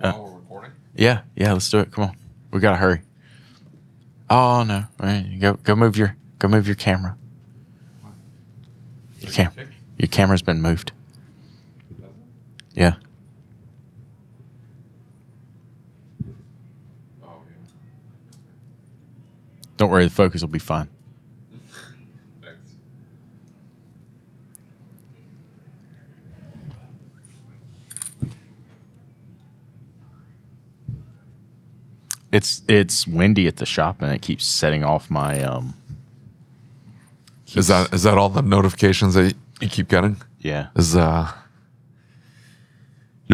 While we're recording? Yeah, let's do it. Come on. We gotta hurry. Oh no. Go move your camera. Your camera's been moved. Yeah. Oh, yeah. Don't worry, the focus will be fine. Thanks. It's windy at the shop and it keeps setting off my Is that all the notifications that you keep getting? Yeah. Is your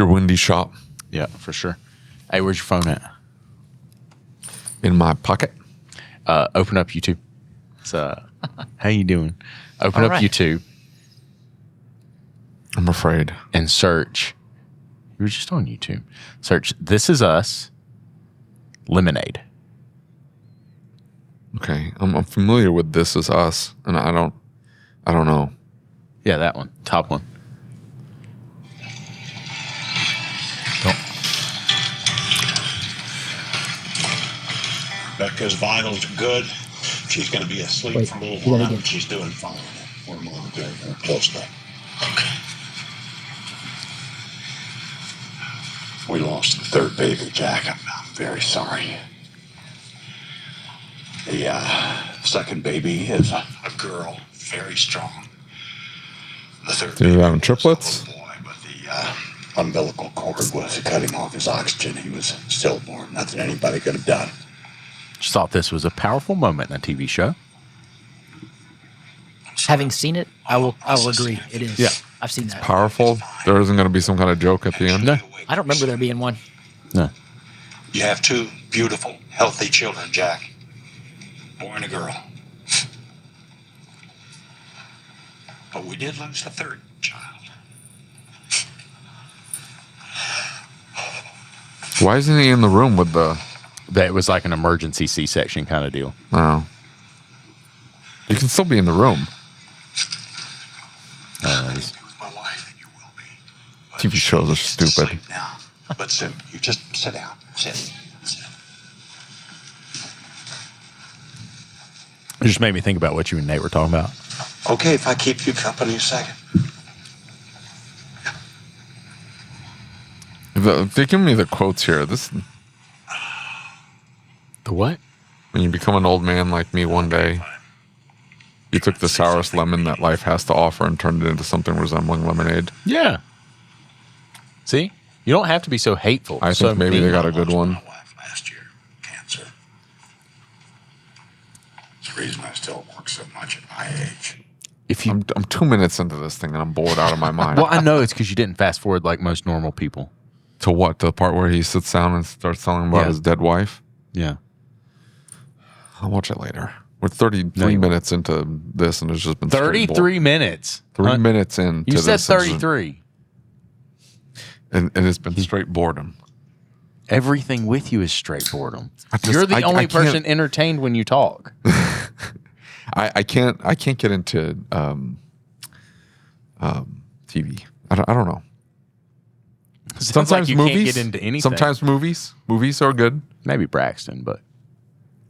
windy shop Yeah, for sure. Hey, where's your phone at? in my pocket? Open up YouTube. So, how you doing? Open up YouTube I'm afraid. and search. You were just on YouTube. Search This Is Us Lemonade. Okay, I'm familiar with This Is Us, and I don't know. Yeah, that one. Top one. Don't. Becca's vitals are good. She's going to be asleep for a little while, but she's doing fine. We're monitoring her closely. Okay. We lost the third baby, Jack. I'm very sorry. The second baby is a girl, very strong. The third You're baby having was triplets? a little boy, but the umbilical cord was cutting off his oxygen. He was stillborn. Nothing anybody could have done. Just thought this was a powerful moment in a TV show. Having seen it, I will agree. It is. Yeah. I've seen that. Powerful. There isn't going to be some kind of joke at the end. No. I don't remember there being one. No. You have two beautiful, healthy children, Jack. Boy and a girl. But we did lose the third child. Why isn't he in the room with the? That was like an emergency C-section kind of deal. Oh, you can still be in the room. With my wife, you will be. But TV shows are she's asleep stupid. now. But soon, you just sit down. Sit. It just made me think about what you and Nate were talking about. Okay, if I keep you company a second. They give me the quotes here. This The what? when you become an old man like me one day, you took the sourest lemon that life has to offer and turned it into something resembling lemonade. Yeah. See? You don't have to be so hateful. I so think maybe mean. they got a good Lost one. My wife last year, cancer. It's the reason I still work so much at my age. If you, I'm 2 minutes into this thing and I'm bored out of my mind. well, I know it's because you didn't fast forward like most normal people. To what? To the part where he sits down and starts telling about Yeah. his dead wife? Yeah. I'll watch it later. We're 33 minutes into this and it's just been straight 33 minutes. 3 minutes in. You to said this, and 33. it's been straight boredom. Everything with you is straight boredom. just- You're the I only can't- person entertained when you talk. I can't get into TV. I don't know. Sounds like you movies can't get into anything. Sometimes movies are good. Maybe Braxton, but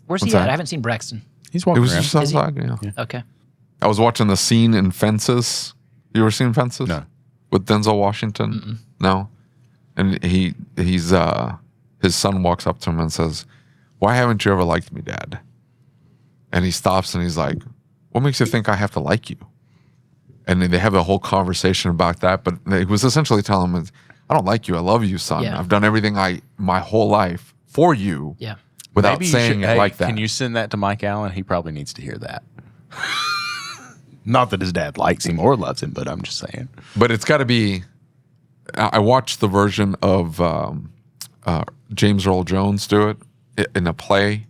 Where's What's he at? that? I haven't seen Braxton. he's It walking was around. just outside. Yeah. Okay. I was watching the scene in Fences. You ever seen Fences? No. With Denzel Washington? No. And he's his son walks up to him and says, "Why haven't you ever liked me, Dad?" And he stops and he's like, "What makes you think I have to like you?" And then they have a whole conversation about that. But he was essentially telling him, "I don't like you. I love you, son. Yeah. I've done everything my whole life for you." Yeah. Without Maybe you saying should- it like that. Can you send that to Mike Allen? He probably needs to hear that. Not that his dad likes him or loves him, but I'm just saying. But it's got to be. I watched the version of James Earl Jones do it in a play,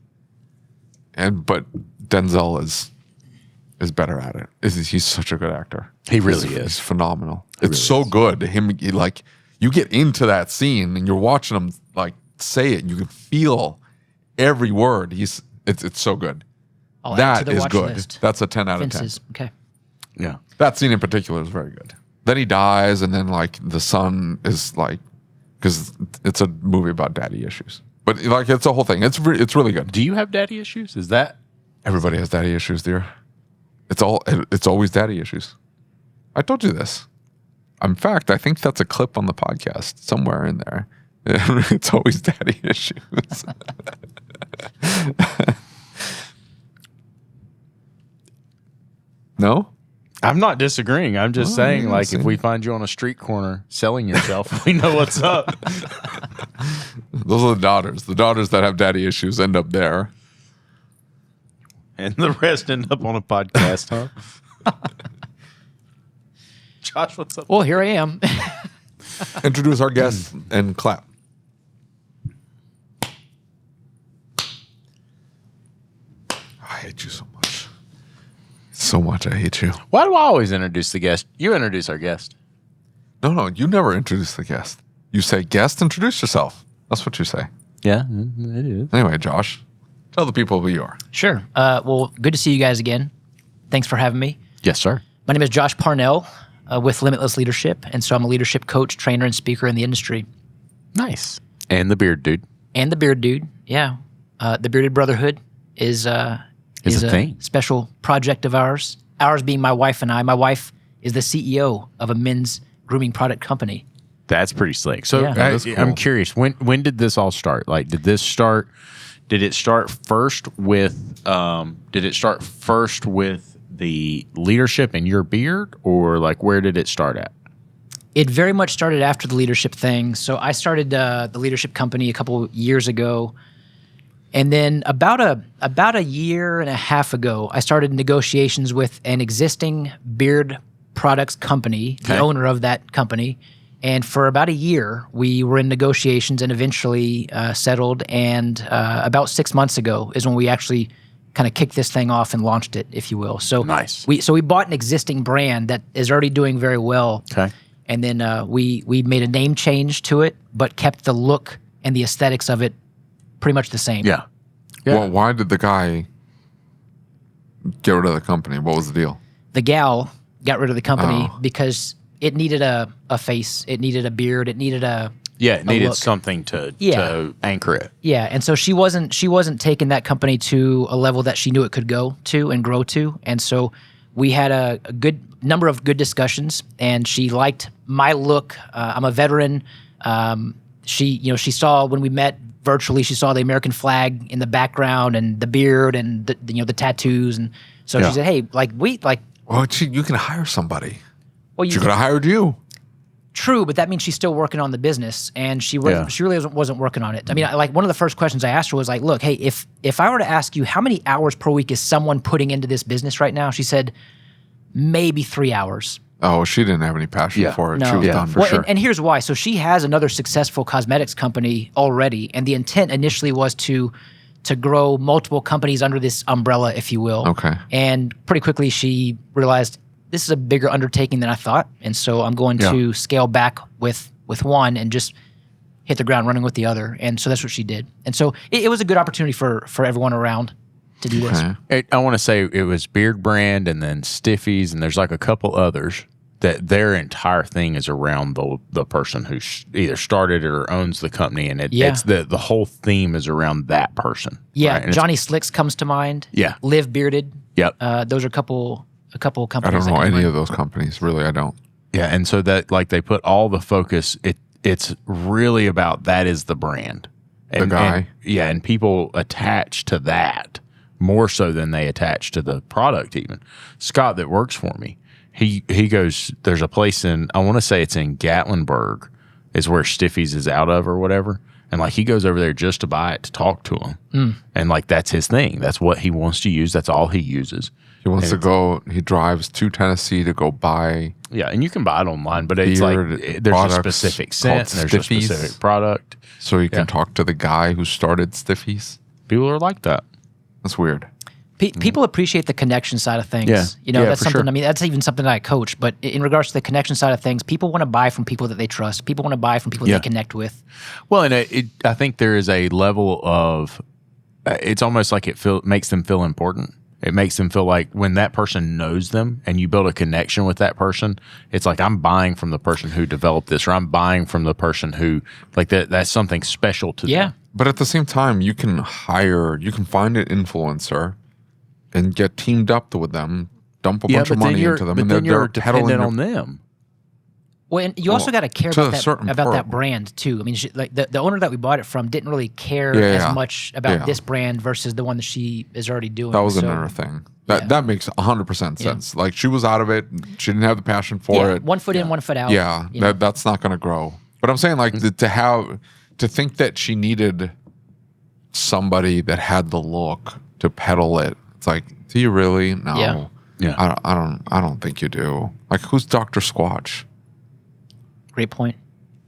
but Denzel is better at it. He's such a good actor. He really He's is. phenomenal. It's really so is. good. Like you get into that scene and you're watching him like say it. And you can feel every word. It's so good. I'll add That to the is watch good. list. That's a 10 out of 10. Fences. Okay. Yeah. That scene in particular is very good. Then he dies, and then like the son is like because it's a movie about daddy issues. But like, it's a whole thing. It's really good. Do you have daddy issues? Is that Everybody has daddy issues, dear. It's always daddy issues. I told you this. In fact, I think that's a clip on the podcast somewhere in there. It's always daddy issues. No? I'm not disagreeing. I'm just saying, yeah, like, if we find you on a street corner selling yourself, we know what's up. Those are the daughters. The daughters that have daddy issues end up there. And the rest end up on a podcast, huh? Josh, what's up? Well, here I am. Introduce our guest and clap. I hate you so much. So much I hate you. Why do I always introduce the guest? You introduce our guest. No, you never introduce the guest. You say, guest, introduce yourself. That's what you say. Yeah, it is. Anyway, Josh, tell the people who you are. Sure. Well, good to see you guys again. Thanks for having me. Yes, sir. My name is Josh Parnell with Limitless Leadership, and so I'm a leadership coach, trainer, and speaker in the industry. Nice. And the beard dude. And the beard dude, yeah. The Bearded Brotherhood is a thing. special project of ours. Ours being my wife and I. My wife is the CEO of a men's grooming product company. That's pretty slick. So Yeah. That is cool. I'm curious, when did this all start? Like, did it start first with the leadership and your beard, or like where did it start at? It very much started after the leadership thing. So I started the leadership company a couple years ago. And then about a year and a half ago, I started negotiations with an existing beard products company, the Okay. owner of that company. And for about a year, we were in negotiations and eventually settled. And about 6 months ago is when we actually kind of kicked this thing off and launched it, if you will. So Nice. We bought an existing brand that is already doing very well. Okay. And then we made a name change to it, but kept the look and the aesthetics of it pretty much the same. Yeah. Well, why did the guy get rid of the company? What was the deal? The gal got rid of the company Oh. because it needed a face, it needed a beard, it needed a It needed look. something to anchor it. yeah. And so she wasn't taking that company to a level that she knew it could go to and grow to. And so we had a good number of good discussions, and she liked my look. I'm a veteran. She saw when we met virtually, she saw the American flag in the background and the beard and the tattoos, and so Yeah. she said, "Hey, Well, you can hire somebody. well, She could have hired you. True, but that means she's still working on the business, and she really wasn't working on it. I mean, like one of the first questions I asked her was like, "Look, hey, if I were to ask you how many hours per week is someone putting into this business right now?" She said, "Maybe 3 hours." Oh, she didn't have any passion Yeah. for it. No. She was Yeah, done. for Well, sure. and here's why. So she has another successful cosmetics company already, and the intent initially was to grow multiple companies under this umbrella, if you will. Okay. And pretty quickly she realized this is a bigger undertaking than I thought, and so I'm going to scale back with one and just hit the ground running with the other. And so that's what she did. And so it was a good opportunity for everyone around to do this. Okay. I want to say it was Beard Brand and then Stiffies, and there's like a couple others that their entire thing is around the person who either started it or owns the company, and it's the whole theme is around that person. Yeah, right? And Johnny Slicks comes to mind. Yeah. Live Bearded. Yep. Those are a couple companies. I don't know that come to any mind. of those companies. Really, I don't. Yeah, and so that like they put all the focus. It's really about that is the brand. And, guy. and people attach to that more so than they attach to the product. Even Scott that works for me, he goes. There's a place I want to say it's in Gatlinburg, is where Stiffies is out of or whatever. And like he goes over there just to buy it to talk to him, and like that's his thing. That's what he wants to use. That's all he uses. He wants to go. He drives to Tennessee to go buy. Yeah, and you can buy it online, but it's like Beard there's a products specific scent called and there's Stiffies. a specific product. So you can Yeah. talk to the guy who started Stiffies. People are like that. That's weird. People appreciate the connection side of things. Yeah. Yeah, That's for something. sure. I mean, that's even something that I coach. But in regards to the connection side of things, people want to buy from people that they trust. People want to buy from people Yeah. they connect with. Well, and I think there is a level of it's almost like makes them feel important. It makes them feel like when that person knows them and you build a connection with that person, it's like I'm buying from the person who developed this, or I'm buying from the person who like that's something special to them. But at the same time, you can find an influencer and get teamed up with them, dump a bunch of money into them, and they're dependent on them. Well, and you also got to care about certain that part. brand too. I mean, like the owner that we bought it from didn't really care as much about this brand versus the one that she is already doing. That was another thing. That makes 100% sense. Like she was out of it. She didn't have the passion for it. 1 foot in, 1 foot out. Yeah, that's not going to grow. But I'm saying like to think that she needed somebody that had the look to peddle it. It's like, do you really? No. Yeah. I don't think you do. Like, who's Dr. Squatch? Great point.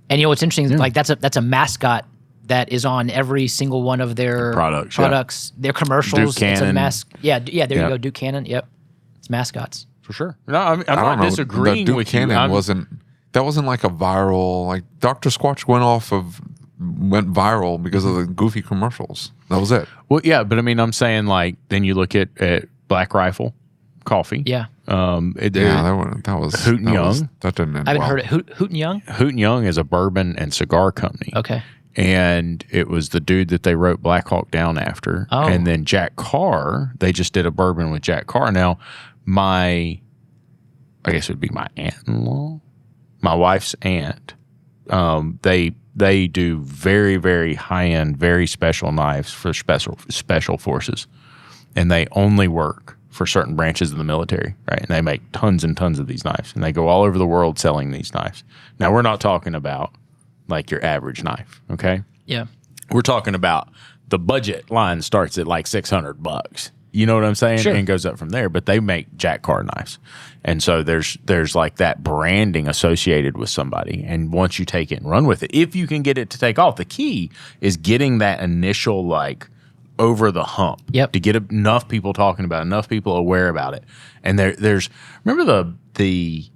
And you know what's interesting? Like that's a mascot that is on every single one of their products, their commercials. Duke Cannon. It's a there you go, Duke Cannon. Yep, it's mascots for sure. No, I'm not disagreeing Duke with Cannon you. wasn't like a viral. Like Dr. Squatch went viral because of the goofy commercials. That was it. Well, yeah, but I mean, I'm saying like then you look at Black Rifle coffee. Yeah. That was Hoot and Young. That didn't end I haven't well. heard it. Hoot and Young? Hoot and Young is a bourbon and cigar company. Okay. And it was the dude that they wrote Black Hawk Down after. Oh. And then Jack Carr, they just did a bourbon with Jack Carr. Now, I guess it would be my aunt-in-law, my wife's aunt. They do very, very high-end, very special knives for special forces. And they only work for certain branches of the military, right? And they make tons and tons of these knives, and they go all over the world selling these knives. Now, we're not talking about like your average knife, okay? Yeah. We're talking about the budget line starts at like $600. You know what I'm saying? Sure. And goes up from there. But they make Jack Carr knives, and so there's like that branding associated with somebody. And once you take it and run with it, if you can get it to take off, the key is getting that initial like over the hump. Yep. To get enough people talking about it, enough people aware about it. And there's remember the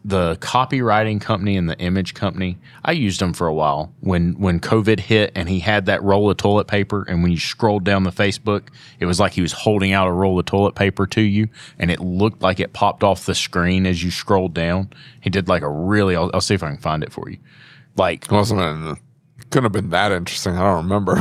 copywriting company and the image company. I used them for a while when COVID hit and he had that roll of toilet paper, and when you scrolled down the Facebook, it was like he was holding out a roll of toilet paper to you, and it looked like it popped off the screen as you scrolled down. He did like a really, I'll see if I can find it for you. Like, Couldn't have been that interesting. I don't remember.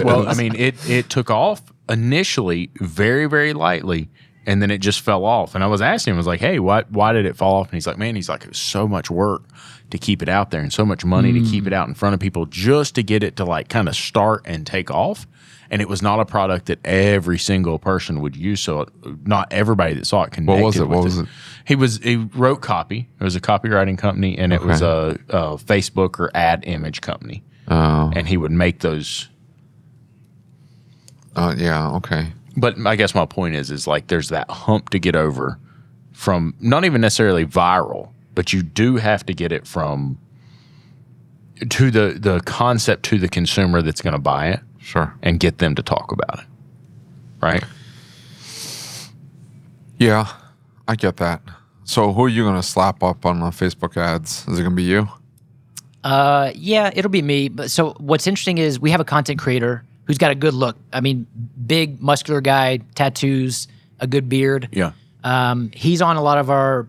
Well, I mean, it took off initially very, very lightly, and then it just fell off. And I was asking him, I was like, hey, why did it fall off? And he's like, it was so much work to keep it out there and so much money to keep it out in front of people just to get it to like kind of start and take off. And it was not a product that every single person would use. So not everybody that saw it connected. What was it? He wrote copy. It was a copywriting company, and it was a Facebook or ad image company. Oh. And he would make those. Yeah, okay. But I guess my point is like there's that hump to get over from not even necessarily viral, but you do have to get it from to the concept to the consumer that's going to buy it. Sure. And get them to talk about it. Right? Yeah, I get that. So who are you going to slap up on the Facebook ads? Is it going to be you? Yeah, it'll be me. But so what's interesting is we have a content creator who's got a good look. I mean, big, muscular guy, tattoos, a good beard. Yeah. He's on a lot of our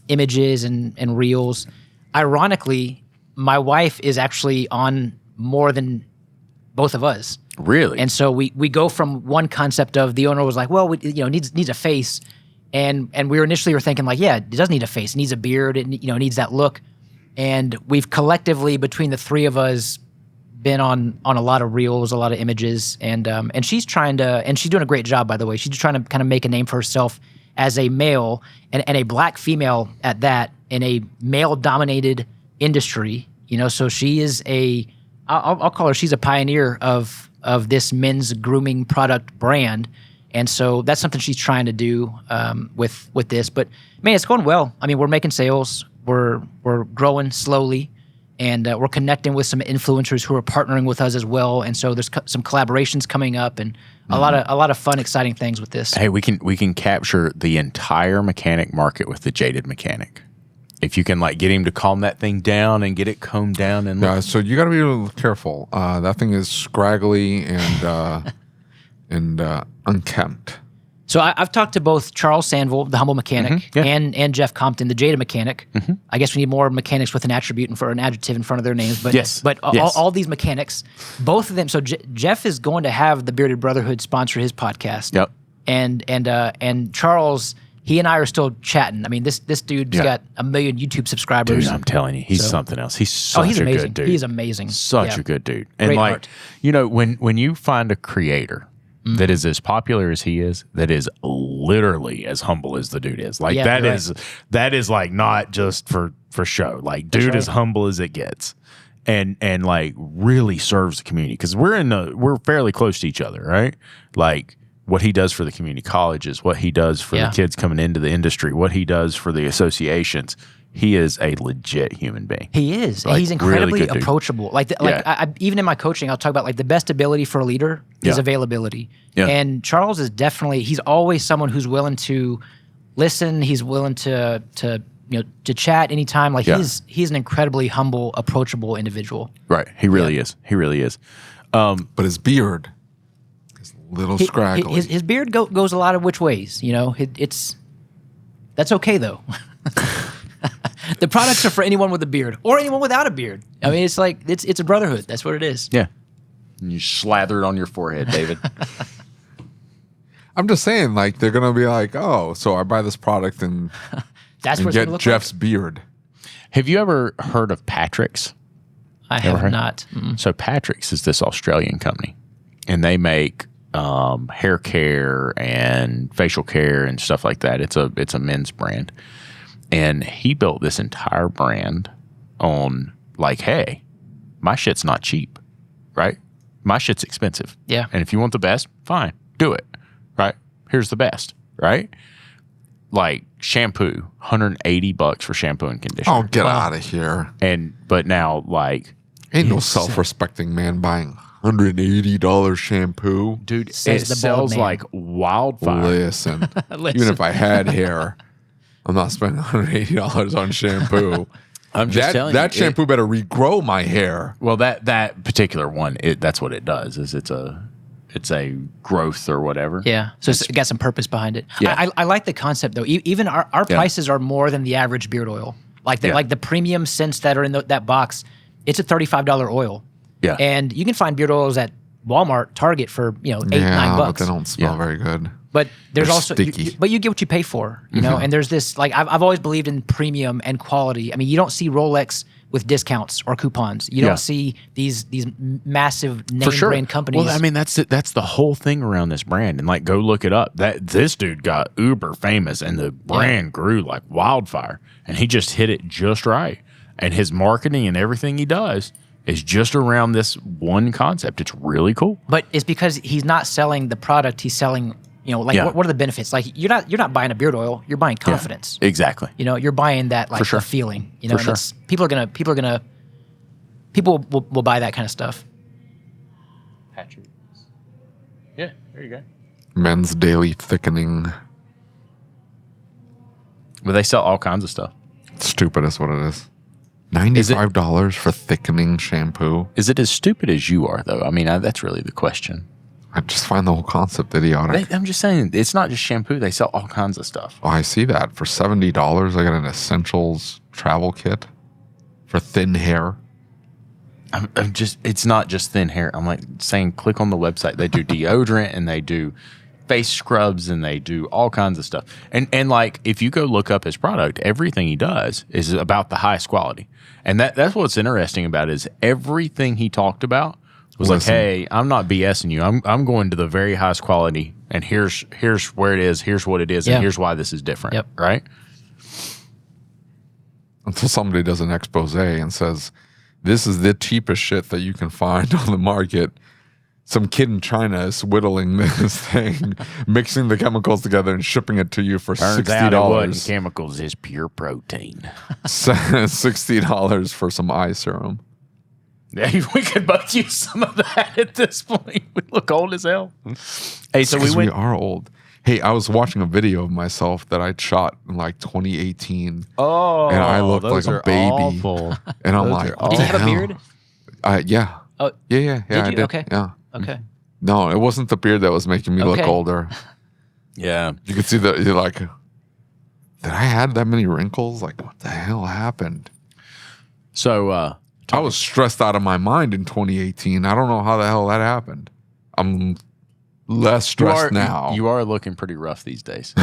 images and reels. Ironically, my wife is actually on more than both of us. Really? And so we go from one concept of the owner was like, well, needs a face. And we were thinking like, yeah, it does need a face. It needs a beard. It needs that look. And we've collectively, between the three of us, been on a lot of reels, a lot of images, and she's trying to, and she's doing a great job, by the way. She's trying to kind of make a name for herself as a male and a black female at that in a male-dominated industry. So she is I'll call her, she's a pioneer of this men's grooming product brand. And so that's something she's trying to do with this. But man, it's going well. I mean, we're making sales. We're growing slowly, and we're connecting with some influencers who are partnering with us as well. And so there's some collaborations coming up, and a lot of fun, exciting things with this. Hey, we can capture the entire mechanic market with the jaded mechanic. If you can like get him to calm that thing down and get it combed down and yeah, so you got to be a little careful. That thing is scraggly and and unkempt. So I've talked to both Charles Sandville, the humble mechanic, and Jeff Compton, the jaded mechanic. I guess we need more mechanics with an attribute and for an adjective in front of their names. But all these mechanics, both of them. So Jeff is going to have the Bearded Brotherhood sponsor his podcast. Yep. And Charles, he and I are still chatting. I mean, this dude's got 1 million YouTube subscribers. Dude, I'm telling you, he's something else. He's such a amazing. good dude. He's amazing. Such a good dude. And Great like, heart. you know, when you find a creator that is as popular as he is, that is literally as humble as the dude is. Like that is like not just for show. Like dude as humble as it gets. And like really serves the community because we're fairly close to each other, right? Like what he does for the community colleges, what he does for the kids coming into the industry, what he does for the associations. He is a legit human being. He is. Like, He's incredibly really approachable. I even in my coaching, I'll talk about like the best ability for a leader is availability. Yeah. And Charles is definitely, he's always someone who's willing to listen. He's willing to chat anytime. Like he's an incredibly humble, approachable individual. Right. He really is. He really is. But his beard is a little scraggly. His beard goes a lot of which ways. You know, that's okay though. The products are for anyone with a beard or anyone without a beard. I mean, it's like it's a brotherhood. That's what it is. Yeah. And you slather it on your forehead, David. I'm just saying, like they're gonna be like, oh, so I buy this product and that's what get Jeff's beard. Have you ever heard of Patrick's? I have not. So Patrick's is this Australian company, and they make hair care and facial care and stuff like that. It's a men's brand. And he built this entire brand on like, hey, my shit's not cheap, right? My shit's expensive. Yeah. And if you want the best, fine, do it, right? Here's the best, right? Like shampoo, $180 for shampoo and conditioner. Oh, get out of here. But now like. Ain't no self-respecting man buying $180 shampoo. Dude, Says it the sells bald man. like wildfire. Listen, even if I had hair, I'm not spending $180 on shampoo. I'm just telling you. That shampoo better regrow my hair. Well, that particular one, that's what it does. Is it's a growth or whatever. Yeah, so it's got some purpose behind it. Yeah. I like the concept though. Even our prices are more than the average beard oil. Like the premium scents that are in that box, it's a $35 oil. Yeah, and you can find beard oils at Walmart, Target for $8-9. But they don't smell very good. But there's They're also, sticky. but you get what you pay for, you know. And there's this like I've always believed in premium and quality. I mean, you don't see Rolex with discounts or coupons. You don't see these massive name brand companies. Well, I mean, that's the whole thing around this brand. And like, go look it up. This dude got uber famous, and the brand grew like wildfire. And he just hit it just right. And his marketing and everything he does is just around this one concept. It's really cool. But it's because he's not selling the product; he's selling. What are the benefits? Like you're not buying a beard oil. You're buying confidence. Yeah, exactly. You're buying that like the feeling. And people will buy that kind of stuff. Patrick. Yeah, there you go. Men's daily thickening. But they sell all kinds of stuff. Stupid is what it is. $95 for thickening shampoo. Is it as stupid as you are, though? I mean, that's really the question. I just find the whole concept idiotic. I'm just saying, it's not just shampoo. They sell all kinds of stuff. Oh, I see that. For $70, I got an essentials travel kit for thin hair. It's not just thin hair. I'm like saying, click on the website. They do deodorant and they do face scrubs and they do all kinds of stuff. And like, if you go look up his product, everything he does is about the highest quality. And that's what's interesting about it is everything he talked about was like, hey, I'm not BSing you. I'm going to the very highest quality, and here's where it is, here's what it is, and here's why this is different. Yep. Right? Until somebody does an expose and says, this is the cheapest shit that you can find on the market. Some kid in China is whittling this thing, mixing the chemicals together and shipping it to you for Turns out it wasn't $60. chemicals, is pure protein. $60 for some eye serum. Yeah, we could both use some of that at this point. We look old as hell. Hey, so we are old. Hey, I was watching a video of myself that I'd shot in like 2018. Oh, and I looked like a baby. Awful. And I'm like, did you have a beard? Yeah. Oh, Yeah, did I you? did. Okay. Yeah. Okay. No, it wasn't the beard that was making me look Okay. older. Yeah. You could see that you're like, did I have that many wrinkles? Like, what the hell happened? So I was stressed out of my mind in 2018. I don't know how the hell that happened. I'm less stressed now. You are looking pretty rough these days.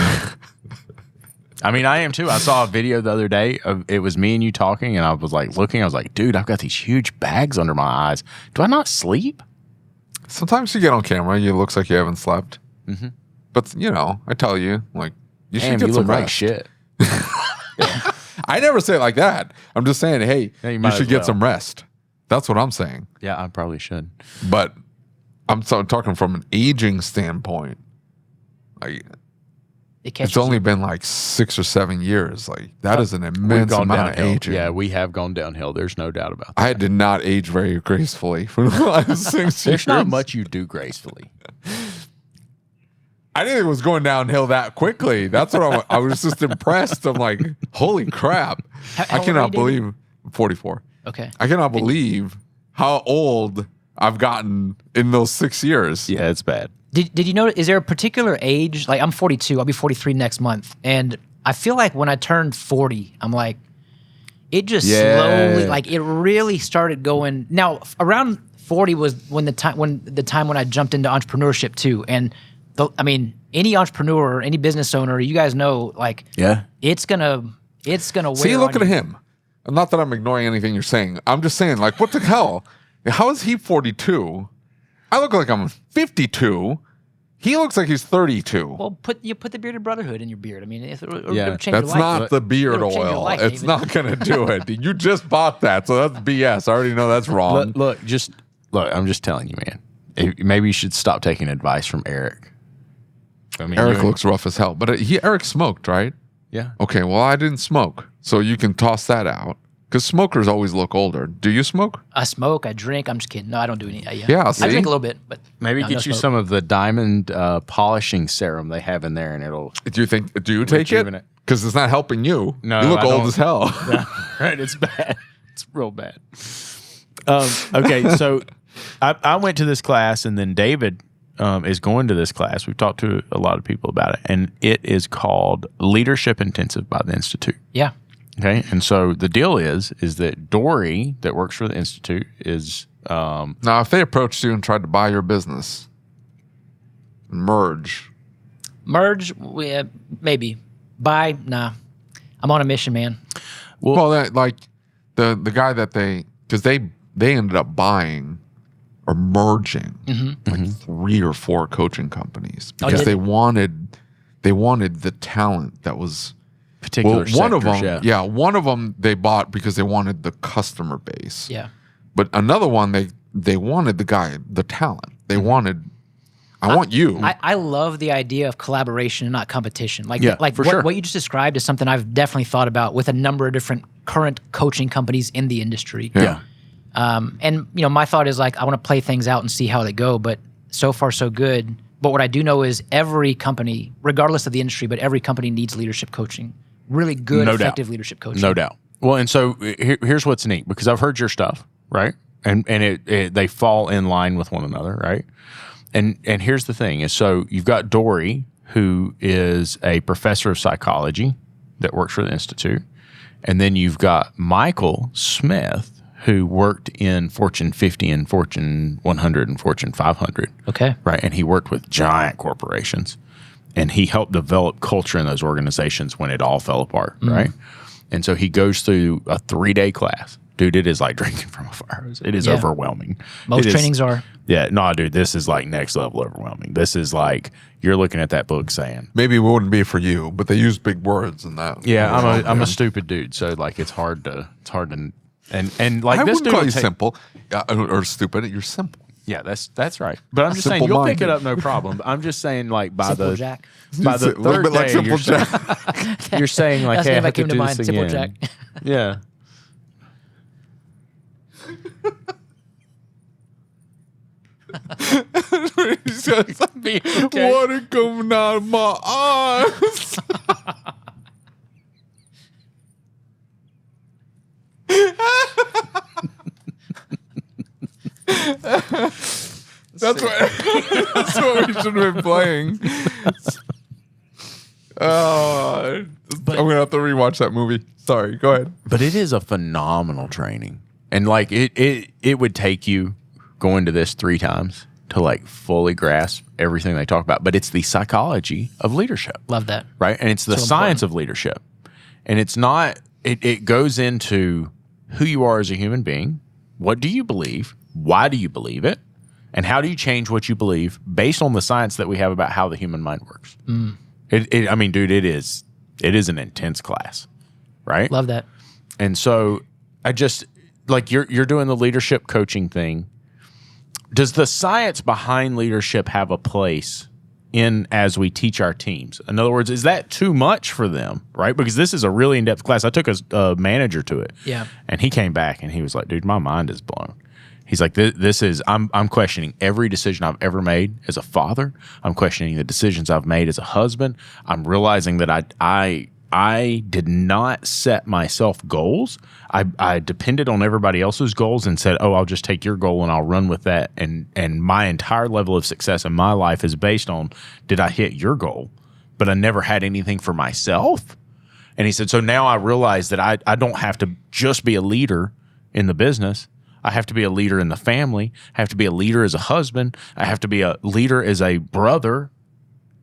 I mean, I am too. I saw a video the other day of it was me and you talking, and I was like looking. I was like, dude, I've got these huge bags under my eyes. Do I not sleep? Sometimes you get on camera, it looks like you haven't slept. Mm-hmm. But you know, I tell you, like, you should Damn, get you some look like rest. shit. I never say it like that. I'm just saying, hey, Yeah, you you might should as get well. some rest. That's what I'm saying. Yeah, I probably should. But I'm talking from an aging standpoint. Like, It catches it's only you. been like 6 or 7 years. Like, that is an immense amount of aging. Yeah, we have gone downhill. There's no doubt about that. I did not age very gracefully for the last 6 years. There's not much you do gracefully. I didn't think it was going downhill that quickly. That's what I was just impressed. I'm like, holy crap. How I old cannot are you, David? believe 44. Okay. I cannot believe how old I've gotten in those 6 years. Yeah, it's bad. Did you know, is there a particular age? Like, I'm 42. I'll be 43 next month. And I feel like when I turned 40, I'm like, it just slowly, like, it really started going. Now, around 40 was when the time when I jumped into entrepreneurship too. And I mean, any entrepreneur, any business owner, you guys know, like, Yeah. it's gonna wear. See, look on at you. him. Not that I'm ignoring anything you're saying. I'm just saying, like, what the hell? How is he 42? I look like I'm 52. He looks like he's 32. Well, put the bearded brotherhood in your beard. I mean, it'll Yeah. change your That's life. not the beard It'll change your oil. life, It's David. not going to do it. You just bought that, so that's BS. I already know that's wrong. Look, I'm just telling you, man. Maybe you should stop taking advice from Eric. I mean, Eric looks rough as hell, but Eric smoked, right? Yeah. Okay, well, I didn't smoke, so you can toss that out. Because smokers always look older. Do you smoke? I smoke. I drink. I'm just kidding. No, I don't do any. Yeah, I see? drink a little bit, but Maybe no, get no you smoke. some of the diamond polishing serum they have in there, and it'll. Do you take it? Rejuvenate. Because it's not helping you. No, you look I old don't. as hell. Right, it's bad. It's real bad. Okay, so I went to this class, and then David is going to this class. We've talked to a lot of people about it, and it is called Leadership Intensive by the Institute. Yeah. Okay, and so the deal is that Dory, that works for the Institute, is Now, if they approached you and tried to buy your business, merge. Maybe. Buy, nah. I'm on a mission, man. Well, like the guy that because they ended up buying or merging like 3 or 4 coaching companies because did they they? wanted the talent that was particular one of them. sectors, Yeah, one of them they bought because they wanted the customer base. Yeah. But another one they wanted the talent. They wanted. I want you. I love the idea of collaboration and not competition. Like, Yeah, like for what, sure. what you just described is something I've definitely thought about with a number of different current coaching companies in the industry. Yeah. And my thought is like I want to play things out and see how they go. But so far so good. But what I do know is every company, regardless of the industry, but every company needs leadership coaching. Really good, No doubt. effective leadership coaching. No doubt. Well, and so here's what's neat because I've heard your stuff, right? And they fall in line with one another, right? And here's the thing is so you've got Dory, who is a professor of psychology that works for the Institute. And then you've got Michael Smith, who worked in Fortune 50 and Fortune 100 and Fortune 500. Okay. Right. And he worked with giant corporations and he helped develop culture in those organizations when it all fell apart. Right. And so he goes through a 3-day class. Dude, it is like drinking from a fire hose. It is Yeah. overwhelming. Most It is- trainings are. Yeah. No, dude, this is like next level overwhelming. This is like you're looking at that book saying, Maybe it wouldn't be for you, but they use big words in that. yeah, I'm a stupid dude. So like it's hard to and like I this wouldn't dude call will you take- simple or stupid. You're simple. Yeah, that's right. But I'm just saying you'll pick Simple-minded. it up no problem. I'm just saying like by Simple the Jack. by the It's a little third bit like day, Simple you're saying, Jack. you're saying like, That's hey, the I name have that to came to do mind, this Simple again. Jack. Yeah. He's just water coming out of my eyes. That's what, that's what we should have been playing. I'm going to have to rewatch that movie. Sorry, go ahead. But it is a phenomenal training. And like it would take you going to this 3 times to like fully grasp everything they talk about. But it's the psychology of leadership. Love that. Right? And it's the science of leadership. And it's not, it goes into who you are as a human being. What do you believe? Why do you believe it? And how do you change what you believe based on the science that we have about how the human mind works? I mean, dude, it is an intense class, right? Love that. And so I just, like, you're doing the leadership coaching thing. Does the science behind leadership have a place in as we teach our teams? In other words, is that too much for them, right? Because this is a really in-depth class. I took a manager to it. Yeah. And he came back and he was like, dude, my mind is blown. He's like, this is, I'm questioning every decision I've ever made as a father. I'm questioning the decisions I've made as a husband. I'm realizing that I did not set myself goals. I depended on everybody else's goals and said, oh, I'll just take your goal and I'll run with that. And my entire level of success in my life is based on, did I hit your goal? But I never had anything for myself. And he said, so now I realize that I don't have to just be a leader in the business. I have to be a leader in the family. I have to be a leader as a husband. I have to be a leader as a brother,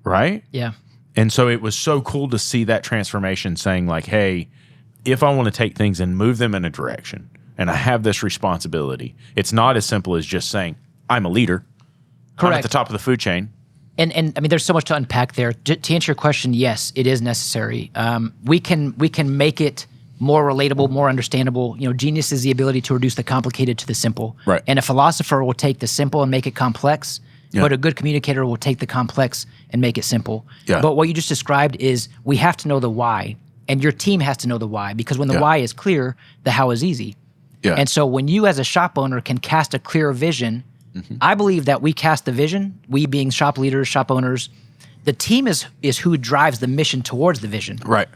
right? Yeah. And so it was so cool to see that transformation saying like, hey, if I want to take things and move them in a direction and I have this responsibility, it's not as simple as just saying, I'm a leader. Correct. I'm at the top of the food chain. And I mean, there's so much to unpack there. To answer your question, yes, it is necessary. We can make it more relatable, more understandable. You know, genius is the ability to reduce the complicated to the simple. Right. And a philosopher will take the simple and make it complex, but a good communicator will take the complex and make it simple. Yeah. But what you just described is we have to know the why, and your team has to know the why, because when the why is clear, the how is easy. Yeah. And so when you as a shop owner can cast a clear vision, I believe that we cast the vision, we being shop leaders, shop owners, the team is who drives the mission towards the vision. Right.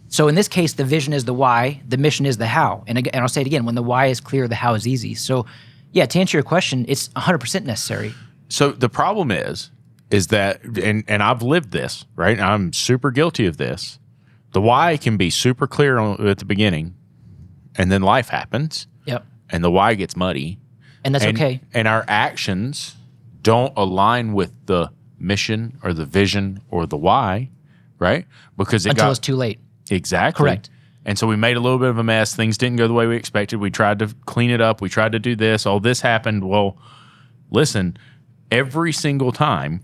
So in this case, the vision is the why, the mission is the how. And again, I'll say it again, when the why is clear, the how is easy. So yeah, to answer your question, it's 100% necessary. So the problem is that, and I've lived this, right? I'm super guilty of this. The why can be super clear at the beginning, and then life happens. Yep. And the why gets muddy. And that's okay. And our actions don't align with the mission or the vision or the why, right? Because Until it's too late. Exactly. Correct. And so we made a little bit of a mess. Things didn't go the way we expected. We tried to clean it up. We tried to do this. All this happened. Well, listen, every single time,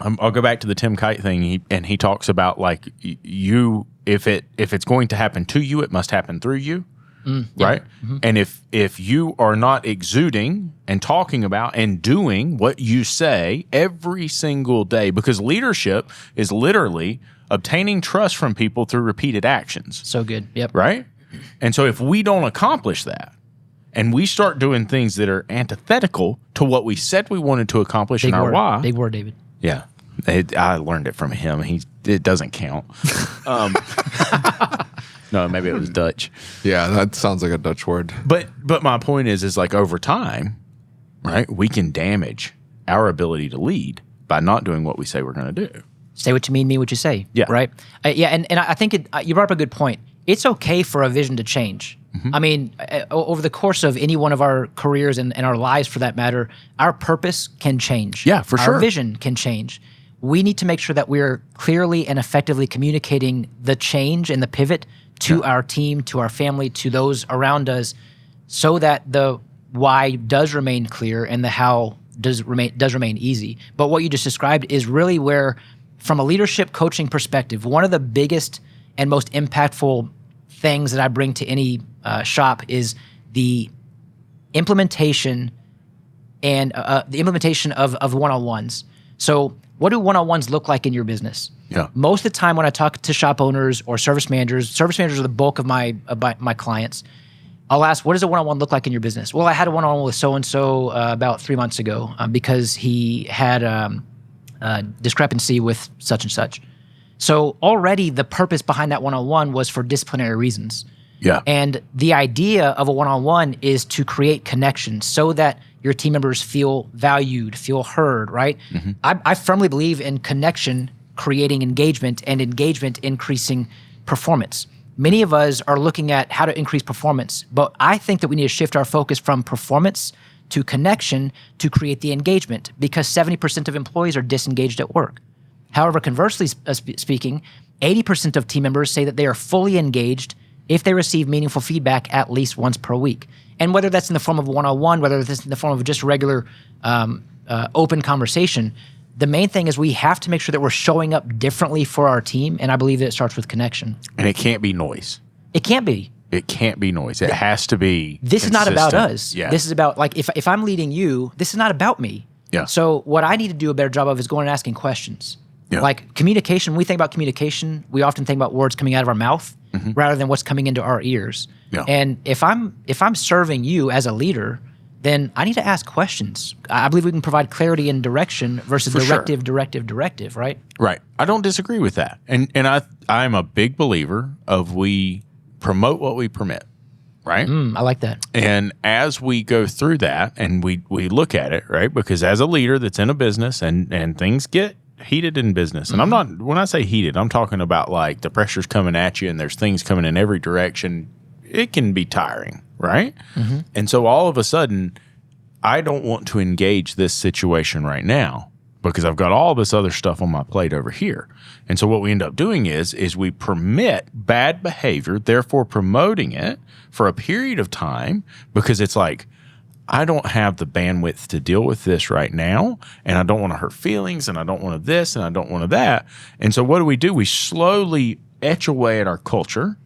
I'll go back to the Tim Kite thing, and he talks about like you, if it's going to happen to you, it must happen through you, right? Mm-hmm. And if you are not exuding and talking about and doing what you say every single day, because leadership is literally obtaining trust from people through repeated actions. So good. Yep. Right? And so if we don't accomplish that, and we start doing things that are antithetical to what we said we wanted to accomplish in our why. Big word, David. Yeah. I learned it from him. It doesn't count. No, maybe it was Dutch. Yeah, that sounds like a Dutch word. But my point is like over time, right, we can damage our ability to lead by not doing what we say we're going to do. Say what you mean what you say. Yeah. Right? And I think you brought up a good point. It's okay for a vision to change. Mm-hmm. I mean, over the course of any one of our careers and our lives for that matter, our purpose can change. Yeah, for sure. Our vision can change. We need to make sure that we're clearly and effectively communicating the change and the pivot to our team, to our family, to those around us, so that the why does remain clear and the how does remain easy. But what you just described is really where, from a leadership coaching perspective, one of the biggest and most impactful things that I bring to any shop is the implementation and the implementation of one-on-ones. So what do one-on-ones look like in your business? Yeah. Most of the time when I talk to shop owners or service managers are the bulk of my clients. I'll ask, what does a one-on-one look like in your business? Well, I had a one-on-one with so-and-so about 3 months ago because he had a discrepancy with such and such. So already the purpose behind that one-on-one was for disciplinary reasons. Yeah. And the idea of a one-on-one is to create connection so that your team members feel valued, feel heard, right? I firmly believe in connection creating engagement and engagement increasing performance. Many of us are looking at how to increase performance, but I think that we need to shift our focus from performance to connection to create the engagement, because 70% of employees are disengaged at work. However, conversely speaking, 80% of team members say that they are fully engaged if they receive meaningful feedback at least once per week. And whether that's in the form of a one-on-one, whether that's in the form of just regular open conversation, the main thing is we have to make sure that we're showing up differently for our team, and I believe that it starts with connection. And it can't be noise. It can't be. It can't be noise. It has to be This is not about us. Yeah. This is about, like, if I'm leading you, this is not about me. Yeah. So what I need to do a better job of is going and asking questions. Yeah. Like communication, when we think about communication, we often think about words coming out of our mouth rather than what's coming into our ears. Yeah. And if I'm serving you as a leader, then I need to ask questions. I believe we can provide clarity and direction versus For sure. directive, right? Right. I don't disagree with that. And I'm a big believer of we promote what we permit. Right. I like that. And as we go through that and we look at it, right? Because as a leader that's in a business and things get heated in business. And I'm not, when I say heated, I'm talking about like the pressure's coming at you and there's things coming in every direction. It can be tiring, right? And so all of a sudden, I don't want to engage this situation right now because I've got all this other stuff on my plate over here. And so what we end up doing is we permit bad behavior, therefore promoting it for a period of time because it's like, I don't have the bandwidth to deal with this right now, and I don't want to hurt feelings, and I don't want to this, and I don't want to that. And so what do? We slowly etch away at our culture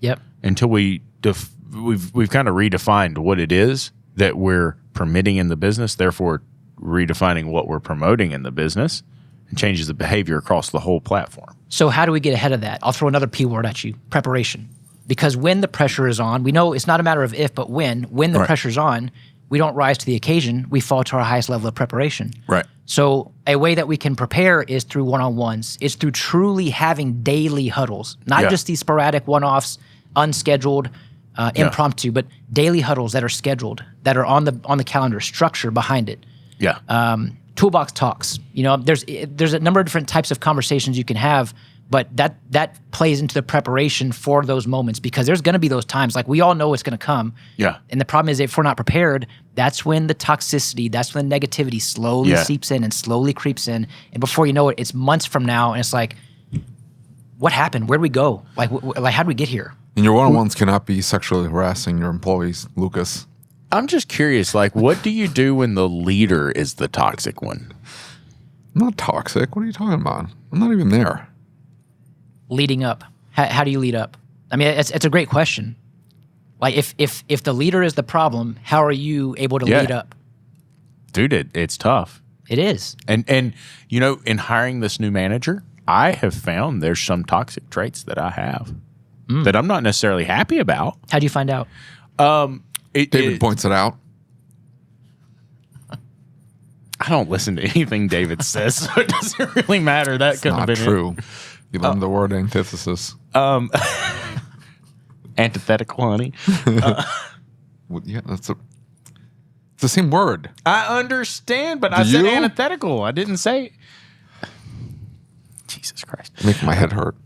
until we've kind of redefined what it is that we're permitting in the business, therefore redefining what we're promoting in the business, and changes the behavior across the whole platform. So how do we get ahead of that? I'll throw another P word at you: preparation. Because when the pressure is on, we know it's not a matter of if, but when the pressure's on, we don't rise to the occasion, we fall to our highest level of preparation. Right. So a way that we can prepare is through one-on-ones. It's through truly having daily huddles, not just these sporadic one-offs, unscheduled, impromptu, but daily huddles that are scheduled, that are on the calendar, structure behind it. Yeah. Toolbox talks. You know, there's a number of different types of conversations you can have, but that plays into the preparation for those moments, because there's going to be those times, like we all know it's going to come. Yeah. And the problem is, if we're not prepared, that's when the toxicity, that's when the negativity slowly seeps in and slowly creeps in. And before you know it, it's months from now, and it's like, what happened? Where'd we go? Like how'd we get here? And your one-on-ones cannot be sexually harassing your employees, Lucas. I'm just curious, like, what do you do when the leader is the toxic one? I'm not toxic. What are you talking about? I'm not even there. Leading up. How do you lead up? I mean, it's a great question. Like, if the leader is the problem, how are you able to lead up? Dude, it's tough. It is. And you know, in hiring this new manager, I have found there's some toxic traits that I have that I'm not necessarily happy about. How do you find out? David points it out. I don't listen to anything David says, so it doesn't really matter. That couldn't have Not been true. You learned the word antithesis. Antithetical, honey. Well, yeah, it's the same word. I understand, but I said antithetical. I didn't say. Jesus Christ, Making my head hurt.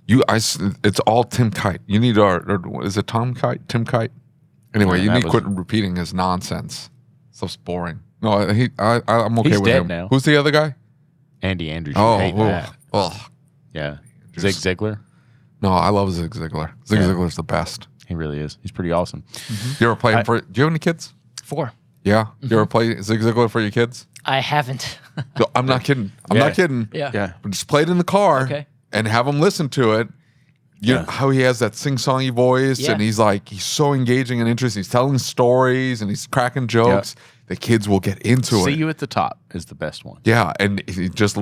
It's all Tim Kite. You need is it Tom Kite? Tim Kite? Anyway, you need to quit repeating his nonsense. Stuff's boring. No, I'm okay He's with dead him. now. Who's the other guy? Andy Andrews. You hate that. Oh. Yeah, Zig Ziglar. No, I love Zig Ziglar. Zig Ziglar's the best. He really is. He's pretty awesome. You ever play him do you have any kids? 4. Yeah. You ever play Zig Ziglar for your kids? I haven't. No, I'm not kidding. I'm not kidding. Yeah. But just play it in the car and have them listen to it. You know how he has that sing-songy voice and he's so engaging and interesting. He's telling stories and he's cracking jokes. The kids will get into it. See You at the Top is the best one. Yeah, and if you just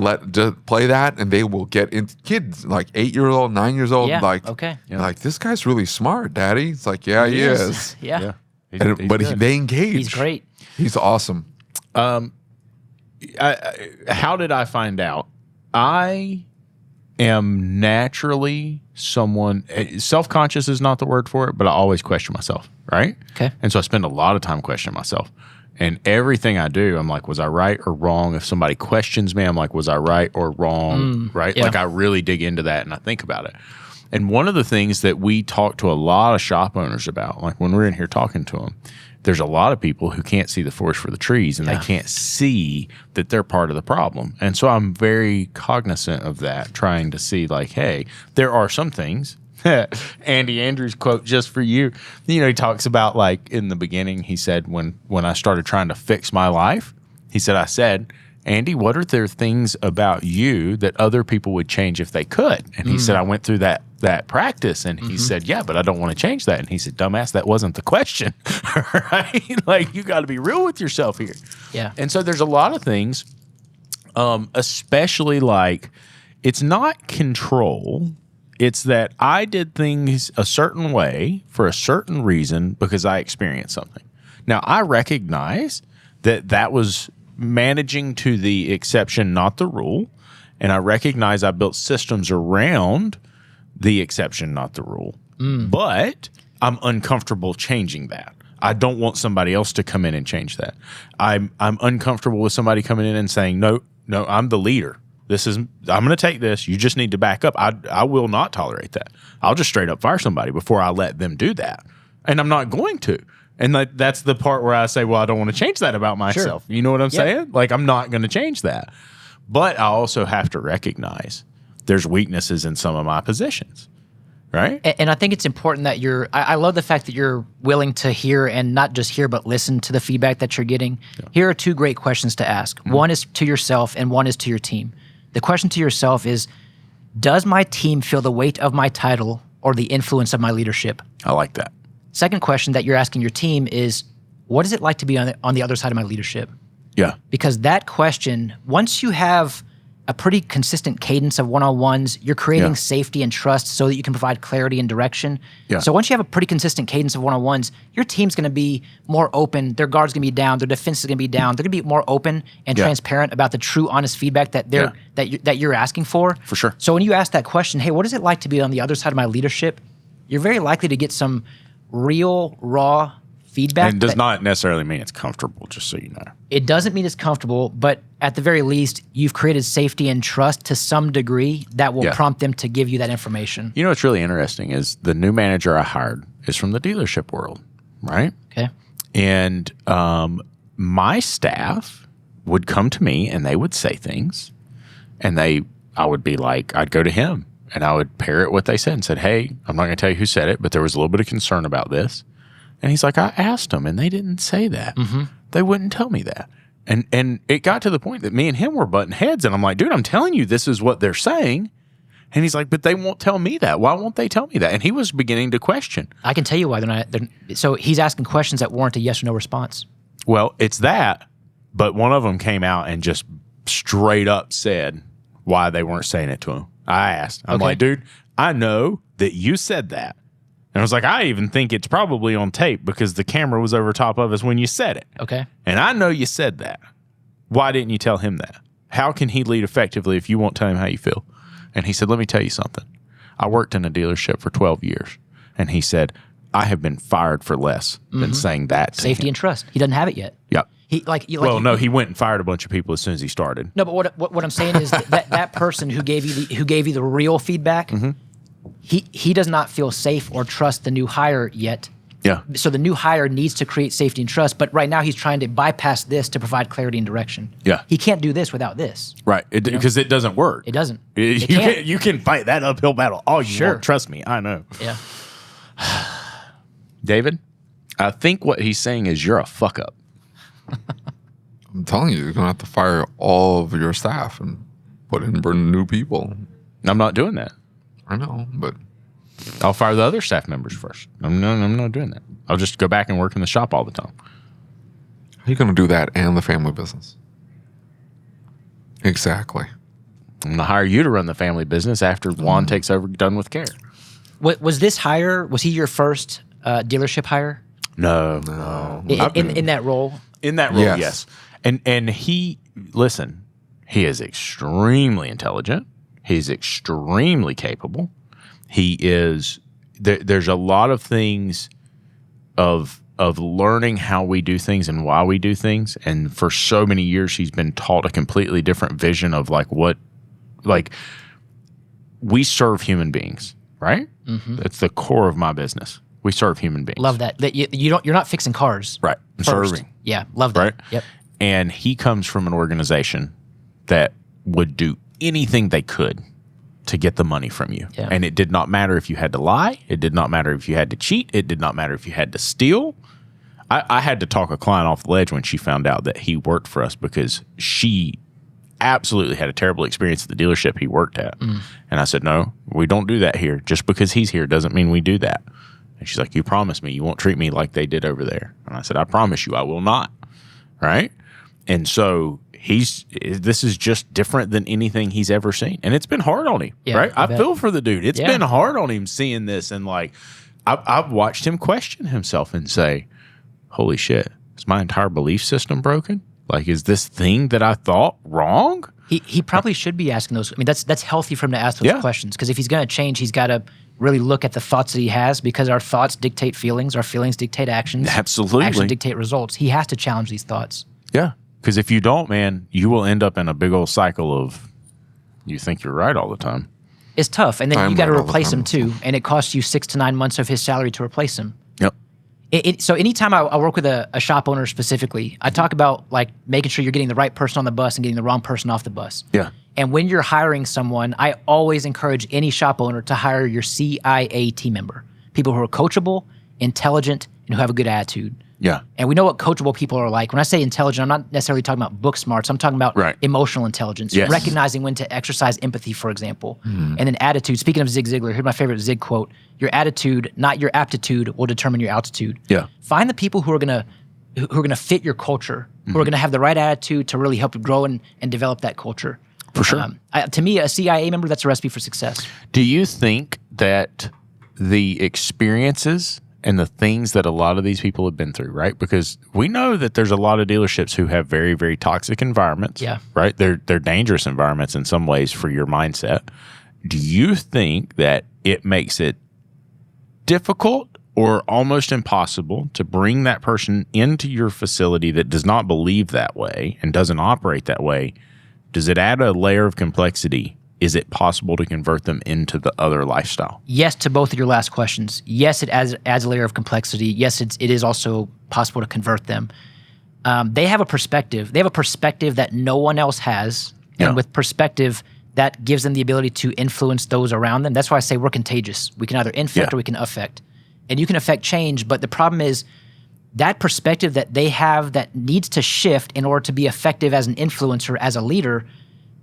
play that and they will get into kids like 8-year-old, 9-year-old, like this guy's really smart, Daddy. It's like, yeah, he is. Yeah. They engage. He's great. He's awesome. How did I find out? I am naturally someone, self-conscious is not the word for it, but I always question myself, right? Okay. And so I spend a lot of time questioning myself. And everything I do, I'm like, was I right or wrong? If somebody questions me, I'm like, was I right or wrong? Right? Yeah. Like I really dig into that and I think about it. And one of the things that we talk to a lot of shop owners about, like when we're in here talking to them, there's a lot of people who can't see the forest for the trees and they can't see that they're part of the problem. And so I'm very cognizant of that, trying to see like, hey, there are some things. Andy Andrews quote just for you. You know, he talks about like in the beginning, he said when I started trying to fix my life, he said, I said, Andy, what are there things about you that other people would change if they could? And he said, I went through that practice. And he said, yeah, but I don't want to change that. And he said, dumbass, that wasn't the question. Right? Like you got to be real with yourself here. Yeah. And so there's a lot of things, especially like it's not control. It's that I did things a certain way for a certain reason because I experienced something. Now, I recognize that was managing to the exception, not the rule. And I recognize I built systems around the exception, not the rule. But I'm uncomfortable changing that. I don't want somebody else to come in and change that. I'm uncomfortable with somebody coming in and saying, no, I'm the leader. I'm going to take this. You just need to back up. I will not tolerate that. I'll just straight up fire somebody before I let them do that. And I'm not going to. And that's the part where I say, well, I don't want to change that about myself. Sure. You know what I'm saying? Like, I'm not going to change that. But I also have to recognize there's weaknesses in some of my positions, right? And I think it's important that I love the fact that you're willing to hear and not just hear, but listen to the feedback that you're getting. Yeah. Here are two great questions to ask. One is to yourself and one is to your team. The question to yourself is, does my team feel the weight of my title or the influence of my leadership? I like that. Second question that you're asking your team is, what is it like to be on the other side of my leadership? Yeah. Because that question, once you have a pretty consistent cadence of one-on-ones, you're creating safety and trust so that you can provide clarity and direction. Yeah. So once you have a pretty consistent cadence of one-on-ones, your team's going to be more open. Their guard's going to be down. Their defense is going to be down. They're going to be more open and transparent about the true, honest feedback that that you're asking for. For sure. So when you ask that question, hey, what is it like to be on the other side of my leadership? You're very likely to get some real, raw feedback. And it does not necessarily mean it's comfortable, just so you know. It doesn't mean it's comfortable, but at the very least, you've created safety and trust to some degree that will prompt them to give you that information. You know what's really interesting is the new manager I hired is from the dealership world, right? Okay. And my staff would come to me and they would say things, and I would be like, I'd go to him and I would parrot what they said and said, hey, I'm not going to tell you who said it, but there was a little bit of concern about this. And he's like, I asked them and they didn't say that. They wouldn't tell me that. And it got to the point that me and him were butting heads. And I'm like, dude, I'm telling you, this is what they're saying. And he's like, but they won't tell me that. Why won't they tell me that? And he was beginning to question. I can tell you why they're not. So he's asking questions that warrant a yes or no response. Well, it's that. But one of them came out and just straight up said why they weren't saying it to him. I asked. I'm like, dude, I know that you said that. And I was like, I even think it's probably on tape because the camera was over top of us when you said it. Okay. And I know you said that. Why didn't you tell him that? How can he lead effectively if you won't tell him how you feel? And he said, let me tell you something. I worked in a dealership for 12 years. And he said, I have been fired for less than saying that to Safety him. and trust. He doesn't have it yet. Yep. He He went and fired a bunch of people as soon as he started. No, but what I'm saying is that person who gave you the real feedback, he does not feel safe or trust the new hire yet. Yeah. So the new hire needs to create safety and trust, but right now he's trying to bypass this to provide clarity and direction. Yeah. He can't do this without this. Right. Because it doesn't work. It doesn't. You can fight that uphill battle all you Sure. want. Trust me. I know. Yeah. David, I think what he's saying is you're a fuck up. I'm telling you, you're going to have to fire all of your staff and put in new people. I'm not doing that. I know, but I'll fire the other staff members first. I'm not doing that. I'll just go back and work in the shop all the time. how are you going to do that and the family business? Exactly. I'm going to hire you to run the family business after Juan takes over, done with care. Was this hire, was he your first dealership hire? No. In that role? In that role, Yes. yes. And he, listen, he is extremely intelligent. He's extremely capable. He is. There's a lot of things of learning how we do things and why we do things. And for so many years, he's been taught a completely different vision of we serve human beings, right? Mm-hmm. That's the core of my business. We serve human beings. Love that. You're not fixing cars. Right. Serving. Yeah. Love that. Right. Yep. And he comes from an organization that would do anything they could to get the money from you. Yeah. And it did not matter if you had to lie. It did not matter if you had to cheat. It did not matter if you had to steal. I had to talk a client off the ledge when she found out that he worked for us because she absolutely had a terrible experience at the dealership he worked at. And I said, no, we don't do that here. Just because he's here doesn't mean we do that. And she's like, you promised me you won't treat me like they did over there. And I said, I promise you I will not. Right? And so this is just different than anything he's ever seen. And it's been hard on him, right? I feel for the dude. It's been hard on him seeing this. And like, I've watched him question himself and say, holy shit, is my entire belief system broken? Like, is this thing that I thought wrong? He probably should be asking those. I mean, that's healthy for him to ask those questions, because if he's going to change, he's got to really look at the thoughts that he has, because our thoughts dictate feelings, our feelings dictate actions. Absolutely. Actions dictate results. He has to challenge these thoughts. Yeah, because if you don't, man, you will end up in a big old cycle of you think you're right all the time. It's tough, and then you got to replace him too, and it costs you 6 to 9 months of his salary to replace him. Yep. So anytime I work with a shop owner specifically, I talk about like making sure you're getting the right person on the bus and getting the wrong person off the bus. Yeah. And when you're hiring someone, I always encourage any shop owner to hire your CIA team member. People who are coachable, intelligent, and who have a good attitude. Yeah. And we know what coachable people are like. When I say intelligent, I'm not necessarily talking about book smarts. I'm talking about emotional intelligence, recognizing when to exercise empathy, for example. And then attitude. Speaking of Zig Ziglar, here's my favorite Zig quote. Your attitude, not your aptitude, will determine your altitude. Yeah. Find the people who are gonna fit your culture, who are gonna have the right attitude to really help you grow and develop that culture. For sure. To me, a CIA member, that's a recipe for success. Do you think that the experiences and the things that a lot of these people have been through, right? Because we know that there's a lot of dealerships who have very, very toxic environments. Yeah. Right? They're dangerous environments in some ways for your mindset. Do you think that it makes it difficult or almost impossible to bring that person into your facility that does not believe that way and doesn't operate that way? Does it add a layer of complexity? Is it possible to convert them into the other lifestyle? Yes to both of your last questions. Yes, it adds a layer of complexity. Yes, it is also possible to convert them. They have a perspective. They have a perspective that no one else has. And with perspective, that gives them the ability to influence those around them. That's why I say we're contagious. We can either infect or we can affect. And you can affect change, but the problem is that perspective that they have that needs to shift in order to be effective as an influencer, as a leader,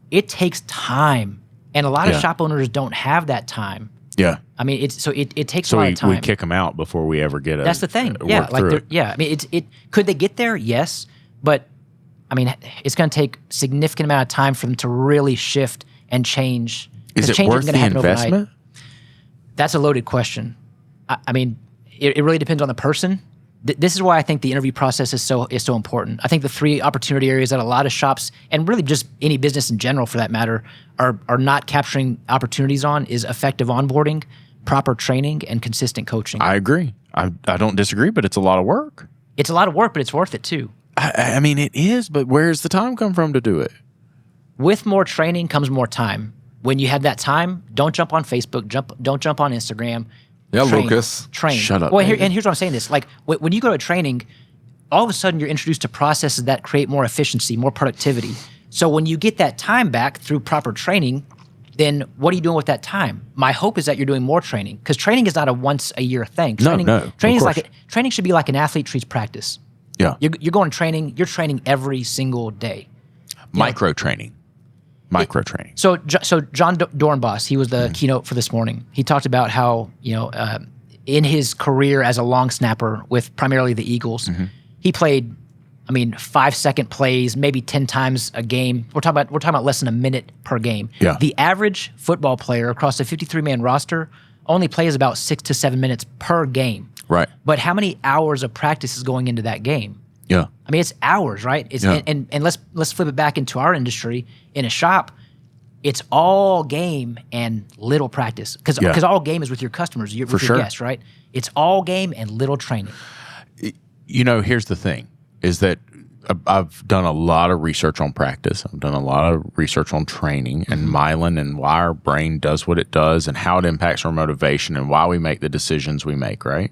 it takes time. And a lot of shop owners don't have that time. Yeah. I mean, it takes a lot of time. So we kick them out before we ever get That's the thing. Yeah. I mean, could they get there? Yes. But I mean, it's going to take a significant amount of time for them to really shift and change. Is it worth the investment? Overnight. That's a loaded question. I mean, it really depends on the person. This is why I think the interview process is so important. I think the 3 opportunity areas that a lot of shops, and really just any business in general for that matter, are not capturing opportunities on is effective onboarding, proper training, and consistent coaching. I agree. I don't disagree, but it's a lot of work. It's a lot of work, but it's worth it too. I mean, it is, but where's the time come from to do it? With more training comes more time. When you have that time, don't jump on Facebook, don't jump on Instagram. Yeah, Lucas. Train. Shut up. Well, here's what I'm saying this. Like, when you go to training, all of a sudden you're introduced to processes that create more efficiency, more productivity. So when you get that time back through proper training, then what are you doing with that time? My hope is that you're doing more training, because training is not a once-a-year thing. Training should be like an athlete treats practice. Yeah. You're going to training, you're training every single day. Micro-training. Micro-training. So John Dornbos, he was the keynote for this morning. He talked about how, in his career as a long snapper with primarily the Eagles, he played, 5-second plays, maybe 10 times a game. We're talking about less than a minute per game. Yeah. The average football player across a 53-man roster only plays about 6 to 7 minutes per game. Right. But how many hours of practice is going into that game? Yeah. I mean, it's hours, right? And let's flip it back into our industry. In a shop, it's all game and little practice. Because all game is with your customers, with your guests, right? It's all game and little training. Here's the thing, is that I've done a lot of research on practice. I've done a lot of research on training and myelin and why our brain does what it does and how it impacts our motivation and why we make the decisions we make, right?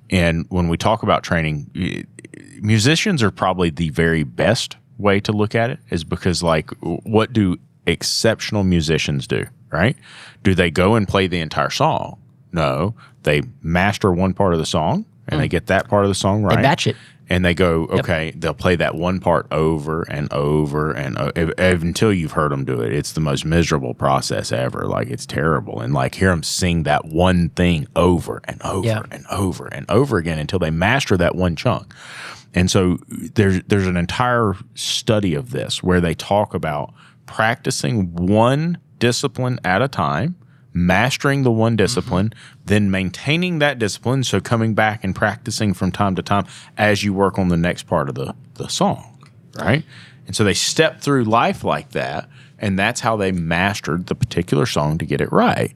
And when we talk about training, musicians are probably the very best way to look at it, is because, like, what do exceptional musicians do, right? Do they go and play the entire song? No. They master one part of the song and they get that part of the song right. They match it. And they go, okay, they'll play that one part over and over and until you've heard them do it. It's the most miserable process ever. Like, it's terrible. And like, hear them sing that one thing over and over and over and over again until they master that one chunk. And so there's an entire study of this where they talk about practicing one discipline at a time, mastering the one discipline, then maintaining that discipline, so coming back and practicing from time to time as you work on the next part of the song, right? And so they step through life like that, and that's how they mastered the particular song to get it right.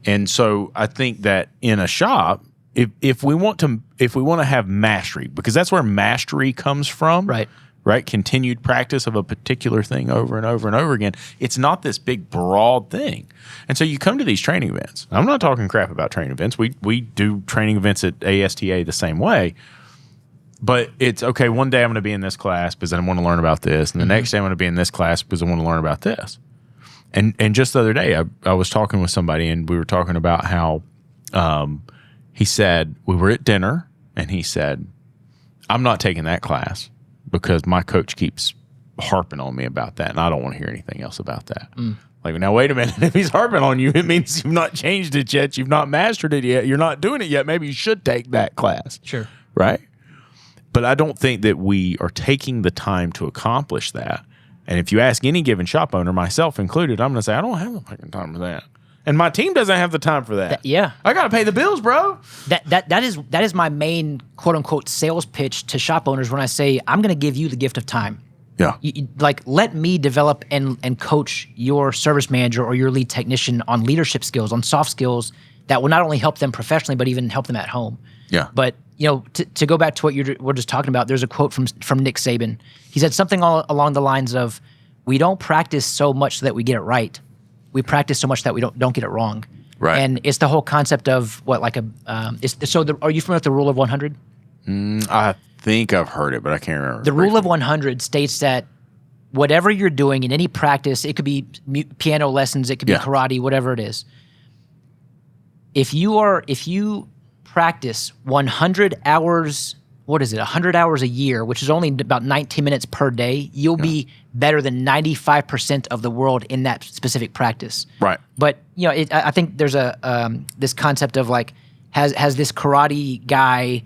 And so I think that in a shop, if we want to have mastery, because that's where mastery comes from, right? Continued practice of a particular thing over and over and over again. It's not this big broad thing. And so you come to these training events. I'm not talking crap about training events. We do training events at ASTA the same way. But it's, okay, one day I'm going to be in this class because I want to learn about this. And the next day I'm going to be in this class because I want to learn about this. And just the other day, I was talking with somebody and we were talking about how he said, we were at dinner and he said, I'm not taking that class because my coach keeps harping on me about that, and I don't want to hear anything else about that. Like, now, wait a minute. If he's harping on you, it means you've not changed it yet. You've not mastered it yet. You're not doing it yet. Maybe you should take that class. Sure. Right? But I don't think that we are taking the time to accomplish that. And if you ask any given shop owner, myself included, I'm going to say, I don't have the fucking time for that. And my team doesn't have the time for that. I got to pay the bills, bro. That is my main quote unquote sales pitch to shop owners when I say I'm going to give you the gift of time. Yeah. Like, let me develop and coach your service manager or your lead technician on leadership skills, on soft skills that will not only help them professionally, but even help them at home. Yeah. But, to go back to what we're just talking about, there's a quote from Nick Saban. He said something along the lines of, we don't practice so much so that we get it right. We practice so much that we don't get it wrong. Right. And it's the whole concept of what, like are you familiar with the rule of 100? I think I've heard it, but I can't remember. The rule of 100 states that whatever you're doing in any practice, it could be piano lessons, it could be karate, whatever it is. If you practice 100 hours, 100 hours a year, which is only about 19 minutes per day, you'll be better than 95% of the world in that specific practice. Right. But, I think there's this concept of, like, has this karate guy,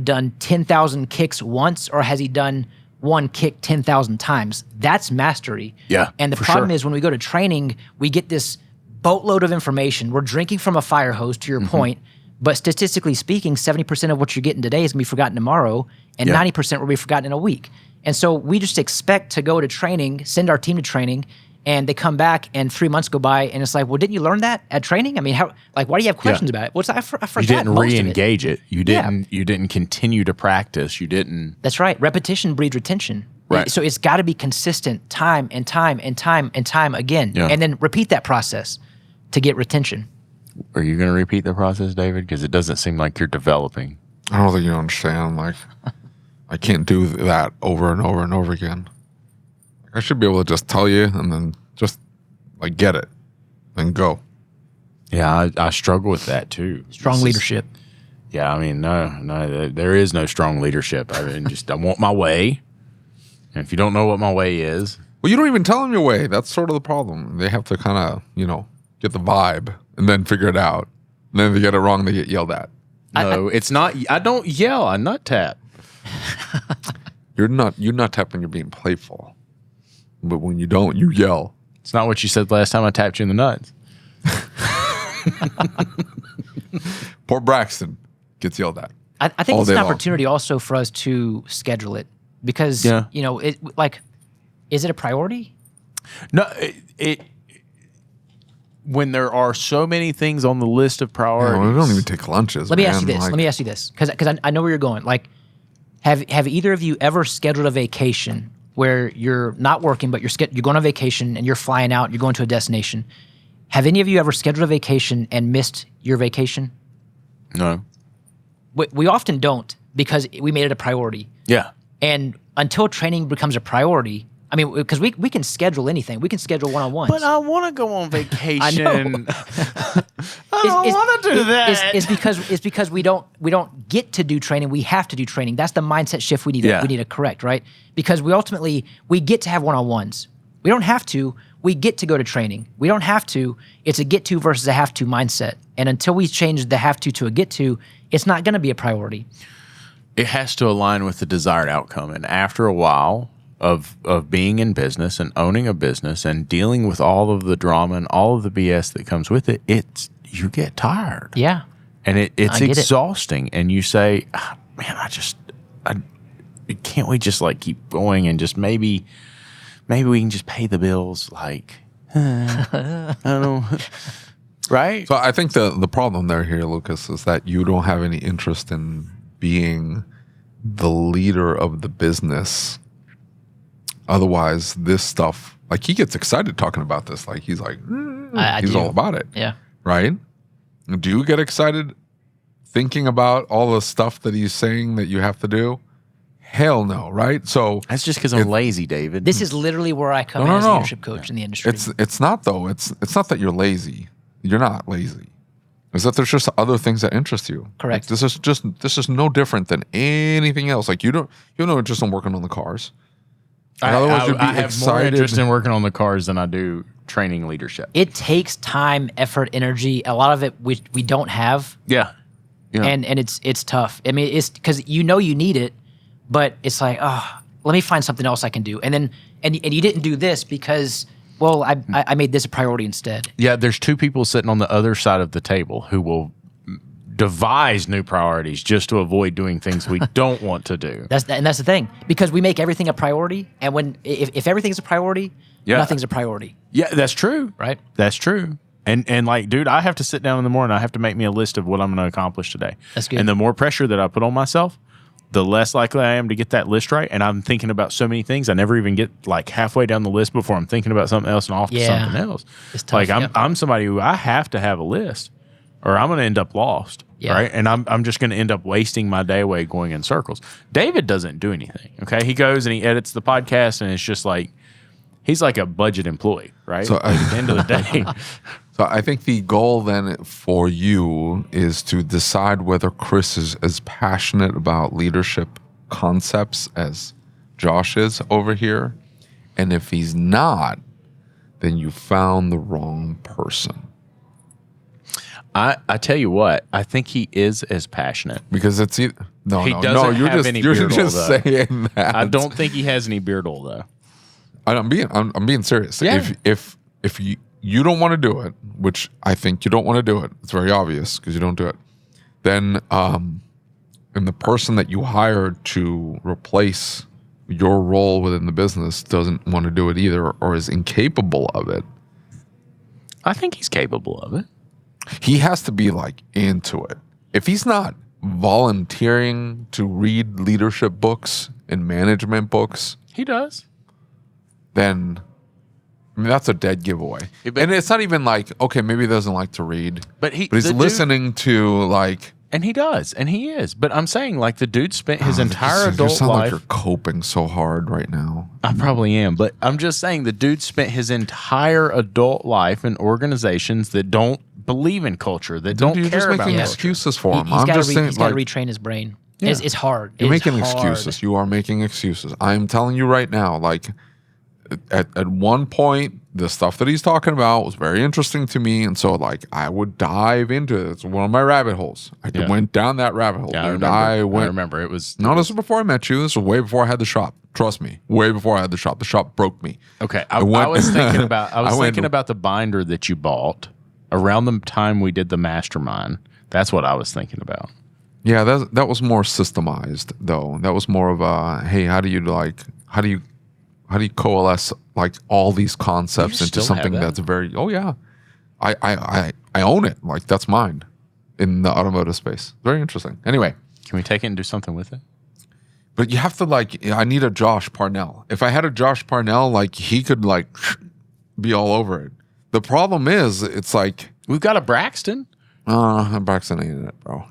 done 10,000 kicks once, or has he done one kick 10,000 times? That's mastery. Yeah. And the problem is, when we go to training, we get this boatload of information. We're drinking from a fire hose, to your point. But statistically speaking, 70% of what you're getting today is going to be forgotten tomorrow, and 90% will be forgotten in a week. And so we just expect to go to training, send our team to training, and they come back and 3 months go by, and it's like, well, didn't you learn that at training? I mean, why do you have questions about it? Well, I forgot. You didn't most re-engage it. You didn't continue to practice. You didn't. That's right. Repetition breeds retention. Right. So it's got to be consistent, time and time and time and time again, and then repeat that process to get retention. Are you going to repeat the process, David? Because it doesn't seem like you're developing. I don't think you understand. Like, I can't do that over and over and over again. I should be able to just tell you and then just, like, get it and go. Yeah, I struggle with that too. Strong leadership. Yeah, I mean, no, there is no strong leadership. I mean, I want my way. And if you don't know what my way is. Well, you don't even tell them your way. That's sort of the problem. They have to kind of, get the vibe and then figure it out. And then if they get it wrong, they get yelled at. No, it's not. I don't yell. I nut tap. You're nut tap when you're being playful. But when you don't, you yell. It's not what you said last time I tapped you in the nuts. Poor Braxton gets yelled at. I think it's an opportunity also for us to schedule it because, is it a priority? No, when there are so many things on the list of priorities. we don't even take lunches. Let me ask you this, because I know where you're going. Like, have either of you ever scheduled a vacation where you're not working, but you're going on vacation and you're flying out, you're going to a destination? Have any of you ever scheduled a vacation and missed your vacation? No. We often don't, because we made it a priority. Yeah. And until training becomes a priority, I mean, because we can schedule anything. We can schedule one-on-ones. But I want to go on vacation. I know. I don't want to do that. It's because we don't get to do training. We have to do training. That's the mindset shift we need to correct, right? Because we get to have one-on-ones. We don't have to. We get to go to training. We don't have to. It's a get to versus a have to mindset. And until we change the have to a get to, it's not going to be a priority. It has to align with the desired outcome. And after a while of being in business and owning a business and dealing with all of the drama and all of the BS that comes with it, you get tired. Yeah. And it's exhausting. And you say, man, can't we just like keep going and just maybe we can just pay the bills? Like, I don't know. Right? So I think the problem there here, Lucas, is that you don't have any interest in being the leader of the business. Otherwise, this stuff, like, he gets excited talking about this. Like, he's like, he's all about it. Yeah. Right? Do you get excited thinking about all the stuff that he's saying that you have to do? Hell no, right? So that's just because I'm lazy, David. This is literally where I come in as a leadership coach in the industry. It's not, though. It's not that you're lazy. You're not lazy. It's that there's just other things that interest you. Correct. Like, this is no different than anything else. Like, you don't interest in working on the cars. In other words, you'd be I have excited. more interest in working on the cars than I do training leadership. It takes time, effort, energy. A lot of it we don't have. Yeah. And it's tough. I mean, it's because you need it, but it's like, let me find something else I can do. And then and you didn't do this because, well, I made this a priority instead. Yeah, there's two people sitting on the other side of the table who will devise new priorities just to avoid doing things we don't want to do. That's the thing, because we make everything a priority, and if everything's a priority, nothing's a priority. Yeah, that's true. Right? That's true. And like, dude, I have to sit down in the morning. I have to make me a list of what I'm going to accomplish today. That's good. And the more pressure that I put on myself, the less likely I am to get that list right. And I'm thinking about so many things. I never even get like halfway down the list before I'm thinking about something else and off to something else. It's tough. Like I'm somebody who I have to have a list or I'm going to end up lost. Yeah. Right. And I'm just going to end up wasting my day away going in circles. David doesn't do anything. Okay. He goes and he edits the podcast and it's just like, he's like a budget employee, right? So at the end of the day. So I think the goal then for you is to decide whether Chris is as passionate about leadership concepts as Josh is over here. And if he's not, then you found the wrong person. I tell you what, I think he is as passionate. Because it's He no, doesn't you're have just any you're beard just oil, though. saying that. I don't think he has any beard oil though. I'm being serious. Yeah. If you don't want to do it, which I think you don't want to do it, it's very obvious because you don't do it, then and the person that you hired to replace your role within the business doesn't want to do it either or is incapable of it. I think he's capable of it. He has to be like into it. If he's not volunteering to read leadership books and management books, He does. then I mean, that's a dead giveaway. Yeah, but- and it's not even like, okay, maybe he doesn't like to read, But he's the dude- listening to like. And he does, and he is. But I'm saying, like, the dude spent his entire You adult sound life. like you're coping so hard right now. I probably am, but I'm just saying the dude spent his entire adult life in organizations that don't believe in culture, that don't You're care just about making culture. excuses for him. He's I'm got just saying, to like, retrain his brain. Yeah. It's hard. you're It's making hard. excuses. You are making excuses. I'm telling you right now, like, at one point, the stuff that he's talking about was very interesting to me, and so like I would dive into it. It's one of my rabbit holes. I Yeah. went down that rabbit hole. Yeah, I dude. remember. I remember. It was No, this was before I met you. This was way before I had the shop. Trust me, way before I had the shop. The shop broke me. okay. I I went- was thinking about. I was I went- thinking about the binder that you bought around the time we did the mastermind. That's what I was thinking about. Yeah, that was more systemized though. That was more of a hey, how do you coalesce like all these concepts You into still have something that? that's very I own it. Like, that's mine in the automotive space. Very interesting. Anyway. Can we take it and do something with it? But you have to, like, I need a Josh Parnell. If I had a Josh Parnell, like, he could, like, be all over it. The problem is, it's like, We've got a Braxton. Braxton ain't it, bro.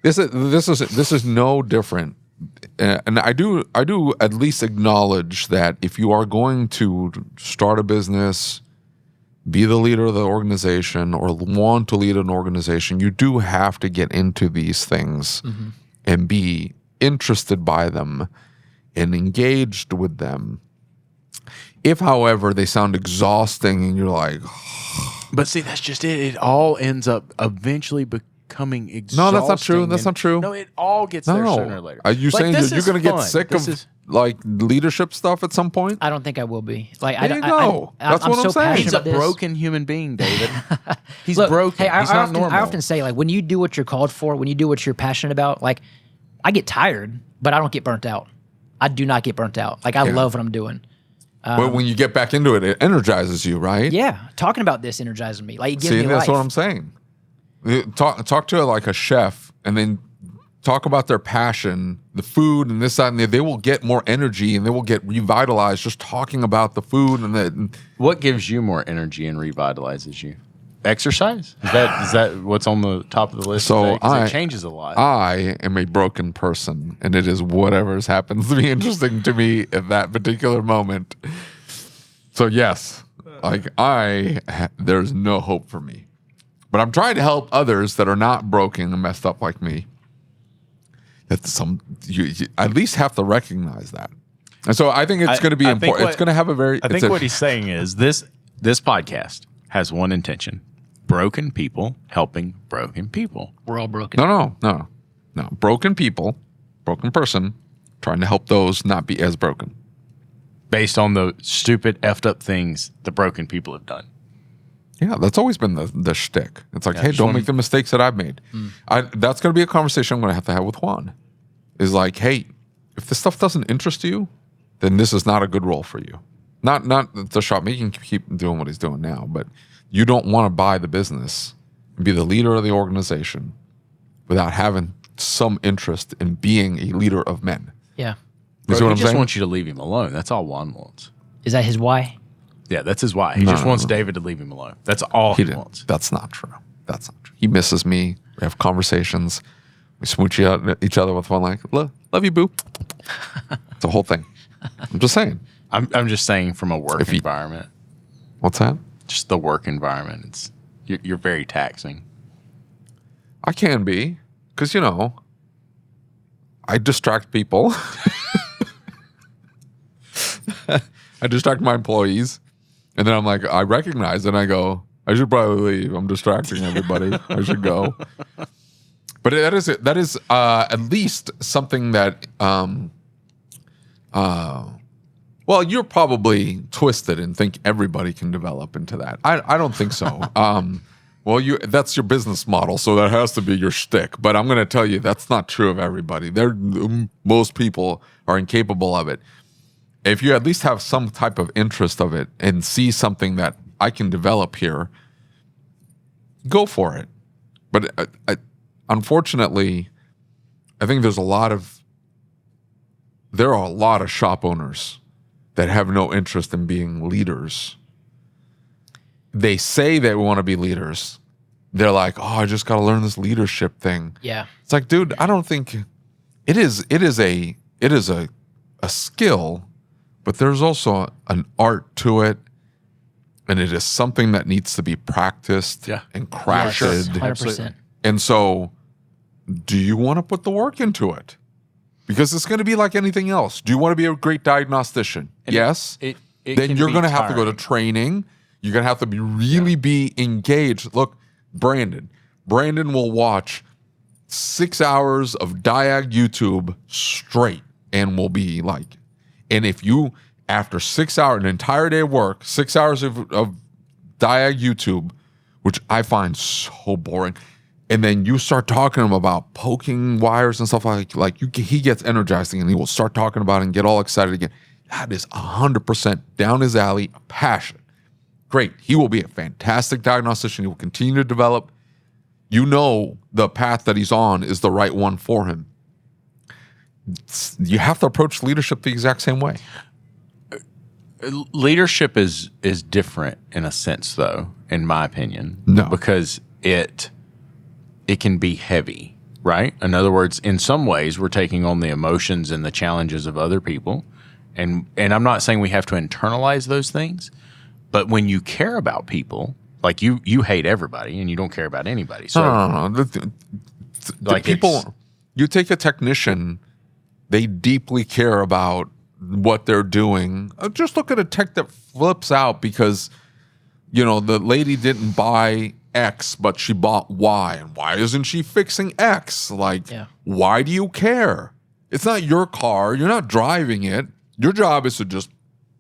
This is no different. And I do at least acknowledge that if you are going to start a business, be the leader of the organization, or want to lead an organization, you do have to get into these things and be interested by them and engaged with them. If, however, they sound exhausting and you're like, but see, that's just it. It all ends up eventually becoming exhausting. no, that's not true. That's not true. No, it all gets there sooner or later. Are you saying this you're is going to get fun. sick This of is- like leadership stuff at some point? I don't think I will be. Like, There you go. That's what I'm so saying. passionate He's a about this. broken human being, David. He's Look, broken. Hey, He's not normal. I often say, like, when you do what you're called for, when you do what you're passionate about, like, I get tired, but I don't get burnt out. I do not get burnt out. Like, I love what I'm doing. But when you get back into it, it energizes you, right? Yeah, talking about this energizes me. Like, it gives See, me that's life. what I'm saying. Talk to like a chef, and then talk about their passion, the food, and this, that, and they will get more energy, and they will get revitalized just talking about the food and the. What gives you more energy and revitalizes you? Exercise? Is that what's on the top of the list? So today? 'Cause it changes a lot. I am a broken person, and it is whatever happens to be interesting to me at that particular moment. So yes, like there's no hope for me, but I'm trying to help others that are not broken and messed up like me. That's you at least have to recognize that, and so I think it's going to be important. It's going to have a very. I think what he's saying is this podcast has one intention: broken people helping broken people. We're all broken. No. Broken people, broken person, trying to help those not be as broken. Based on the stupid, effed up things the broken people have done. Yeah, that's always been the shtick. It's like, Yeah, hey, just don't wanna- make the mistakes that I've made. That's going to be a conversation I'm going to have with Juan. Is like, hey, if this stuff doesn't interest you, then this is not a good role for you. Not the shop. He can keep doing what he's doing now, but you don't want to buy the business and be the leader of the organization without having some interest in being a leader of men. Yeah. You see what He I'm just saying? wants you to leave him alone. That's all Juan wants. Is that his why? Yeah, that's his why. He just wants David to leave him alone. That's all he wants. That's not true. That's not true. He misses me. We have conversations. We smooch each other with one like, love you, boo. It's a whole thing. I'm just saying. I'm just saying from a work If he- environment, What's that? just the work environment. It's you're very taxing. I can be, because, I distract people. I distract my employees. And then I'm like, I recognize it and I go, I should probably leave. I'm distracting everybody. I should go. But that is at least something that, well, you're probably twisted and think everybody can develop into that. I don't think so. Well, that's your business model, so that has to be your shtick. But I'm going to tell you that's not true of everybody. Most people are incapable of it. If you at least have some type of interest of it and see something that I can develop here, go for it. But unfortunately, I think there are a lot of shop owners that have no interest in being leaders. They say they want to be leaders. They're like, oh, I just got to learn this leadership thing. Yeah. It's like, dude, I don't think it is a skill, but there's also an art to it. And it is something that needs to be practiced and crafted. 100%. And so, do you want to put the work into it? Because it's going to be like anything else. Do you want to be a great diagnostician? Yes. It Then can you're be going to have to go to tiring. training. You're going to have to be engaged. Look, Brandon will watch 6 hours of Diag YouTube straight and will be like, and if you, after 6 hours, an entire day of work, 6 hours of Diag YouTube, which I find so boring, and then you start talking to him about poking wires and stuff he gets energizing and he will start talking about it and get all excited again. That is 100% down his alley, passion. great. He will be a fantastic diagnostician. He will continue to develop. You know the path that he's on is the right one for him. You have to approach leadership the exact same way. Leadership is different in a sense, though, in my opinion. No. Because it can be heavy, right? In other words, in some ways, we're taking on the emotions and the challenges of other people. And I'm not saying we have to internalize those things, but when you care about people, like you hate everybody and you don't care about anybody. So No. The Like people, you take a technician, they deeply care about what they're doing. Just look at a tech that flips out because, the lady didn't buy X, but she bought Y. And why isn't she fixing X? Why do you care? It's not your car. You're not driving it. Your job is to just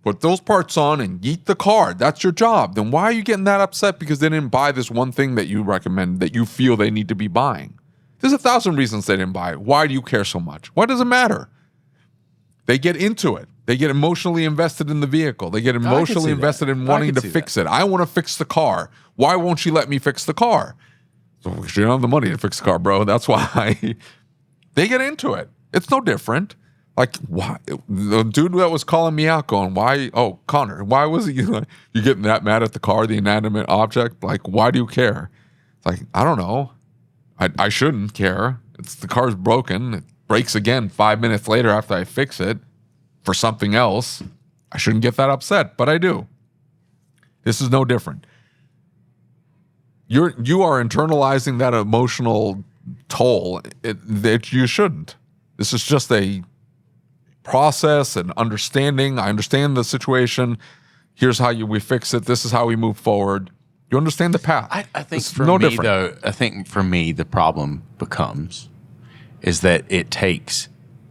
put those parts on and yeet the car. That's your job. Then why are you getting that upset because they didn't buy this one thing that you recommend that you feel they need to be buying? There's 1,000 reasons they didn't buy it. Why do you care so much? Why does it matter? They get into it. They get emotionally invested in the vehicle. They get emotionally invested in wanting to fix it. I want to fix the car. Why won't she let me fix the car? So you don't have the money to fix the car, bro. That's why they get into it. It's no different. Like, why? The dude that was calling me out going, why? Oh, Connor, why was it you getting that mad at the car, the inanimate object? Like, why do you care? It's like, I don't know. I shouldn't care. The car's broken. It breaks again 5 minutes later after I fix it for something else. I shouldn't get that upset, but I do. This is no different. You are internalizing that emotional toll that you shouldn't. This is just a process and understanding. I understand the situation. Here's how we fix it. This is how we move forward. You understand the path. I think it's for no me, different. though, I think for me, the problem becomes is that it takes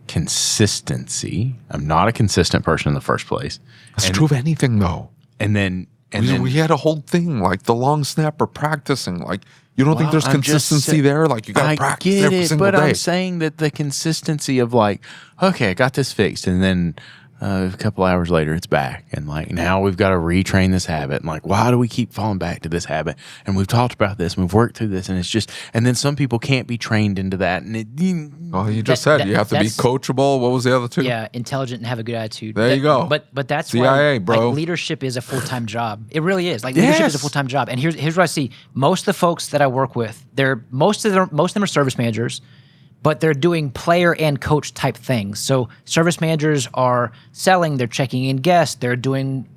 consistency. I'm not a consistent person in the first place. That's true of anything, though. And then we had a whole thing like the long snapper practicing. Like, you don't think there's I'm just consistency there? Like, you got to practice every single day. But I'm saying that the consistency of like, okay, I got this fixed, and then a couple hours later, it's back, and like now we've got to retrain this habit. And like, why do we keep falling back to this habit? And we've talked about this, and we've worked through this, and it's just, and then some people can't be trained into that. And you just said you have to be coachable. What was the other two? Yeah, intelligent and have a good attitude. There you go. But that's CIA, why bro. Like, leadership is a full-time job. It really is. Like leadership is a full-time job. And here's what I see. Most of the folks that I work with, most of them are service managers, but they're doing player and coach type things. So service managers are selling, they're checking in guests, they're doing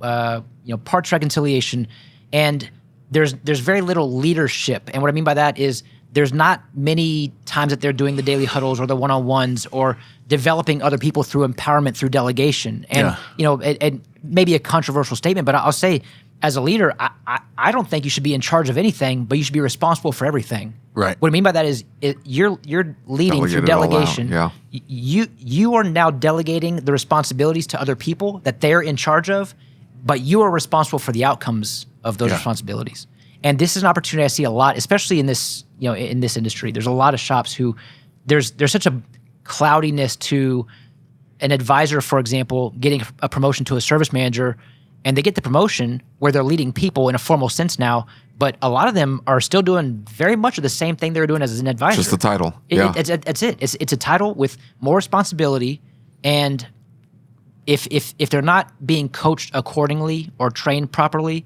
parts reconciliation, and there's very little leadership. And what I mean by that is there's not many times that they're doing the daily huddles or the one-on-ones or developing other people through empowerment, through delegation. And and maybe a controversial statement, but I'll say, as a leader, I don't think you should be in charge of anything, but you should be responsible for everything. Right. What I mean by that is you're leading through delegation. Yeah. You are now delegating the responsibilities to other people that they're in charge of, but you are responsible for the outcomes of those responsibilities. And this is an opportunity I see a lot, especially in this in this industry. There's a lot of shops who there's such a cloudiness to an advisor, for example, getting a promotion to a service manager. And they get the promotion where they're leading people in a formal sense now, but a lot of them are still doing very much of the same thing they were doing as an advisor. Just the title. That's it. It's a title with more responsibility, and if they're not being coached accordingly or trained properly,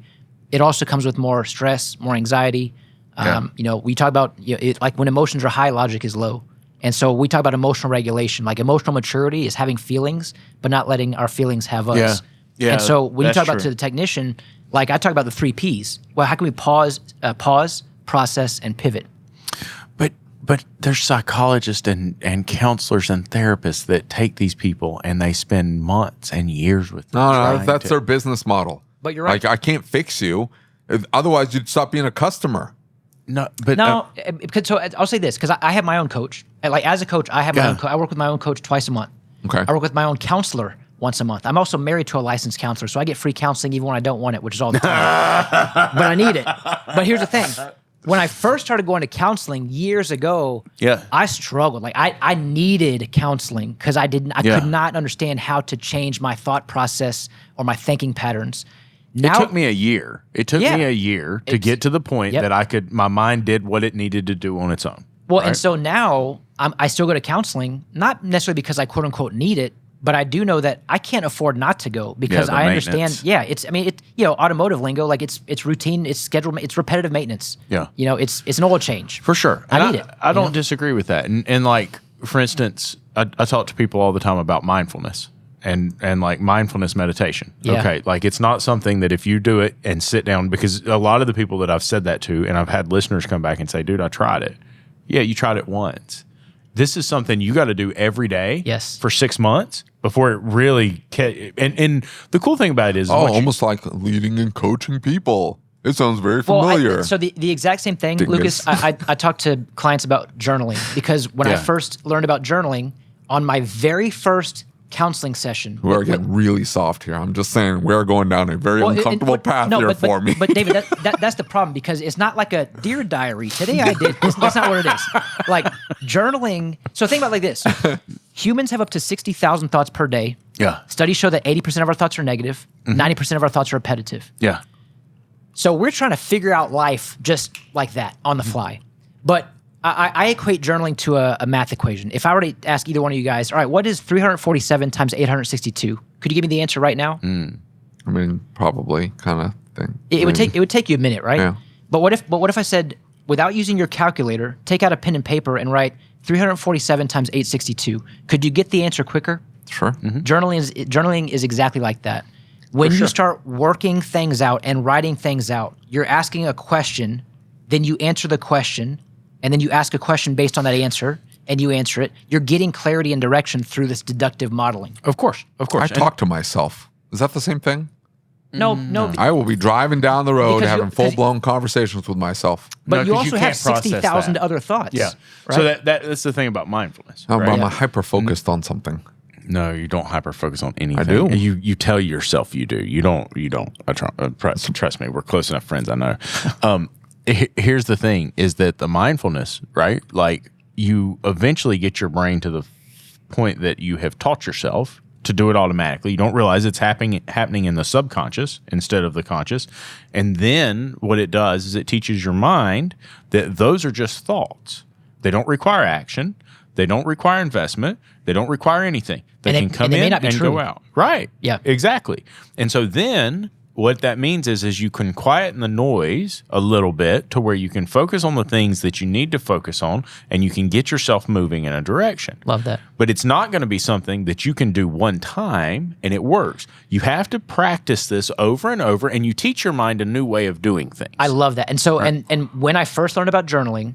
it also comes with more stress, more anxiety. We talk about like when emotions are high, logic is low. And so we talk about emotional regulation. Like emotional maturity is having feelings, but not letting our feelings have us. Yeah, and so when you talk about true. to the technician, like I talk about the 3 Ps. Well, how can we pause, process, and pivot? But there's psychologists and counselors and therapists that take these people and they spend months and years with them. No, that's their business model. But you're right. Like, I can't fix you. Otherwise, you'd stop being a customer. Because I'll say this, because I have my own coach. And like as a coach, I have my own I work with my own coach twice a month. Okay. I work with my own counselor once a month. I'm also married to a licensed counselor, so I get free counseling even when I don't want it, which is all the time. But I need it. But here's the thing. When I first started going to counseling years ago, I struggled. Like I needed counseling because I could not understand how to change my thought process or my thinking patterns. Now, it took me a year. It took me a year to get to the point that my mind did what it needed to do on its own. Well, right? and so now I still go to counseling, not necessarily because I quote unquote need it, but I do know that I can't afford not to go because I understand. Yeah, automotive lingo, like it's routine, it's scheduled, it's repetitive maintenance. Yeah, it's an oil change for sure. I need it. I don't disagree with that. And like for instance, I talk to people all the time about mindfulness and like mindfulness meditation. Yeah. Okay, like it's not something that if you do it and sit down, because a lot of the people that I've said that to, and I've had listeners come back and say, "Dude, I tried it." Yeah, you tried it once. This is something you got to do every day for 6 months before it really and the cool thing about it is almost like leading and coaching people. It sounds very familiar. So the exact same thing, Lucas, I talk to clients about journaling because when I first learned about journaling on my very first counseling session. We're getting really soft here. I'm just saying we're going down a very uncomfortable path here for me. But David, that's the problem because it's not like a dear diary. Today I did. That's not what it is. Like journaling. So think about it like this. Humans have up to 60,000 thoughts per day. Yeah. Studies show that 80% of our thoughts are negative. 90% of our thoughts are repetitive. Yeah. So we're trying to figure out life just like that on the fly. But I equate journaling to a math equation. If I were to ask either one of you guys, all right, what is 347 times 862? Could you give me the answer right now? I mean, probably kind of thing. It would take you a minute, right? Yeah. But what if I said, without using your calculator, take out a pen and paper and write 347 times 862? Could you get the answer quicker? Sure. Journaling is exactly like that. When you start working things out and writing things out, you're asking a question, then you answer the question, and then you ask a question based on that answer, and you answer it. You're getting clarity and direction through this deductive modeling. Of course. I talk to myself. Is that the same thing? No. I will be driving down the road having full-blown conversations with myself. But you also have 60,000 other thoughts. Yeah. Right? So that's the thing about mindfulness. No, right? but I'm hyper-focused on something. No, you don't hyper-focus on anything. I do. You tell yourself you do. You don't. Trust me, we're close enough friends, I know. Here's the thing, is that the mindfulness, right? Like you eventually get your brain to the point that you have taught yourself to do it automatically. You don't realize it's happening in the subconscious instead of the conscious. And then what it does is it teaches your mind that those are just thoughts. They don't require action. They don't require investment. They don't require anything. They can come in and go out. Right. Yeah. Exactly. And so then what that means is you can quieten the noise a little bit to where you can focus on the things that you need to focus on and you can get yourself moving in a direction. Love that. But it's not going to be something that you can do one time and it works. You have to practice this over and over and you teach your mind a new way of doing things. I love that. And so, and when I first learned about journaling,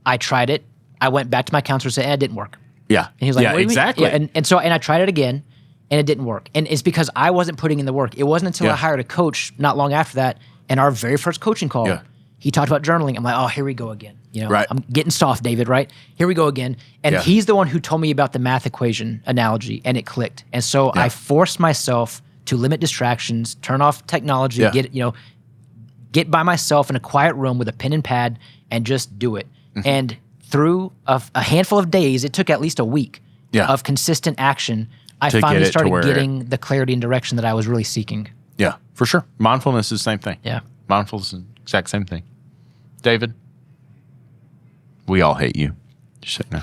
I tried it. I went back to my counselor and said, it didn't work. Yeah. And he was like, yeah, exactly. Yeah, and I tried it again. And it didn't work. And it's because I wasn't putting in the work. It wasn't until I hired a coach not long after that, and our very first coaching call, he talked about journaling. I'm like, oh, here we go again. I'm getting soft, David, right? Here we go again. And he's the one who told me about the math equation analogy, and it clicked. And so I forced myself to limit distractions, turn off technology, get by myself in a quiet room with a pen and pad, and just do it. And through a handful of days, it took at least a week of consistent action, I finally started getting the clarity and direction that I was really seeking. Yeah, for sure. Mindfulness is the same thing. Yeah. Mindfulness is the exact same thing. David, we all hate you. Just say no.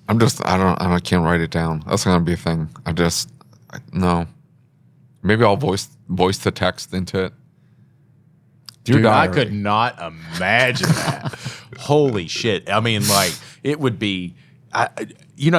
I can't write it down. That's going to be a thing. No. Maybe I'll voice the text into it. Dude, I could not imagine that. Holy shit. I mean, like, it would be...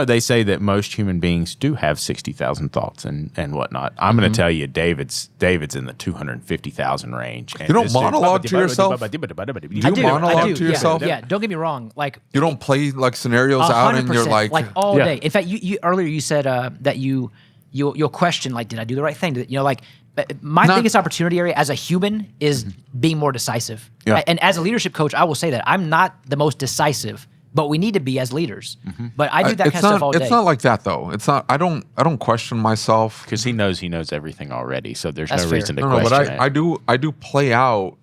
they say that most human beings do have 60,000 thoughts and whatnot. I'm going to tell you, David's in the 250,000 range. And you don't monologue to yourself? Do you monologue to yourself? Yeah, don't get me wrong. Like you don't play like scenarios out and you're like all day. In fact, you earlier you said that you'll question like, did I do the right thing? My biggest opportunity area as a human is being more decisive. Yeah. And as a leadership coach, I will say that I'm not the most decisive. But we need to be as leaders. But I do that kind of stuff all day. It's not like that though. It's not. I don't question myself because he knows everything already. So there's no reason to question it. But I do play out.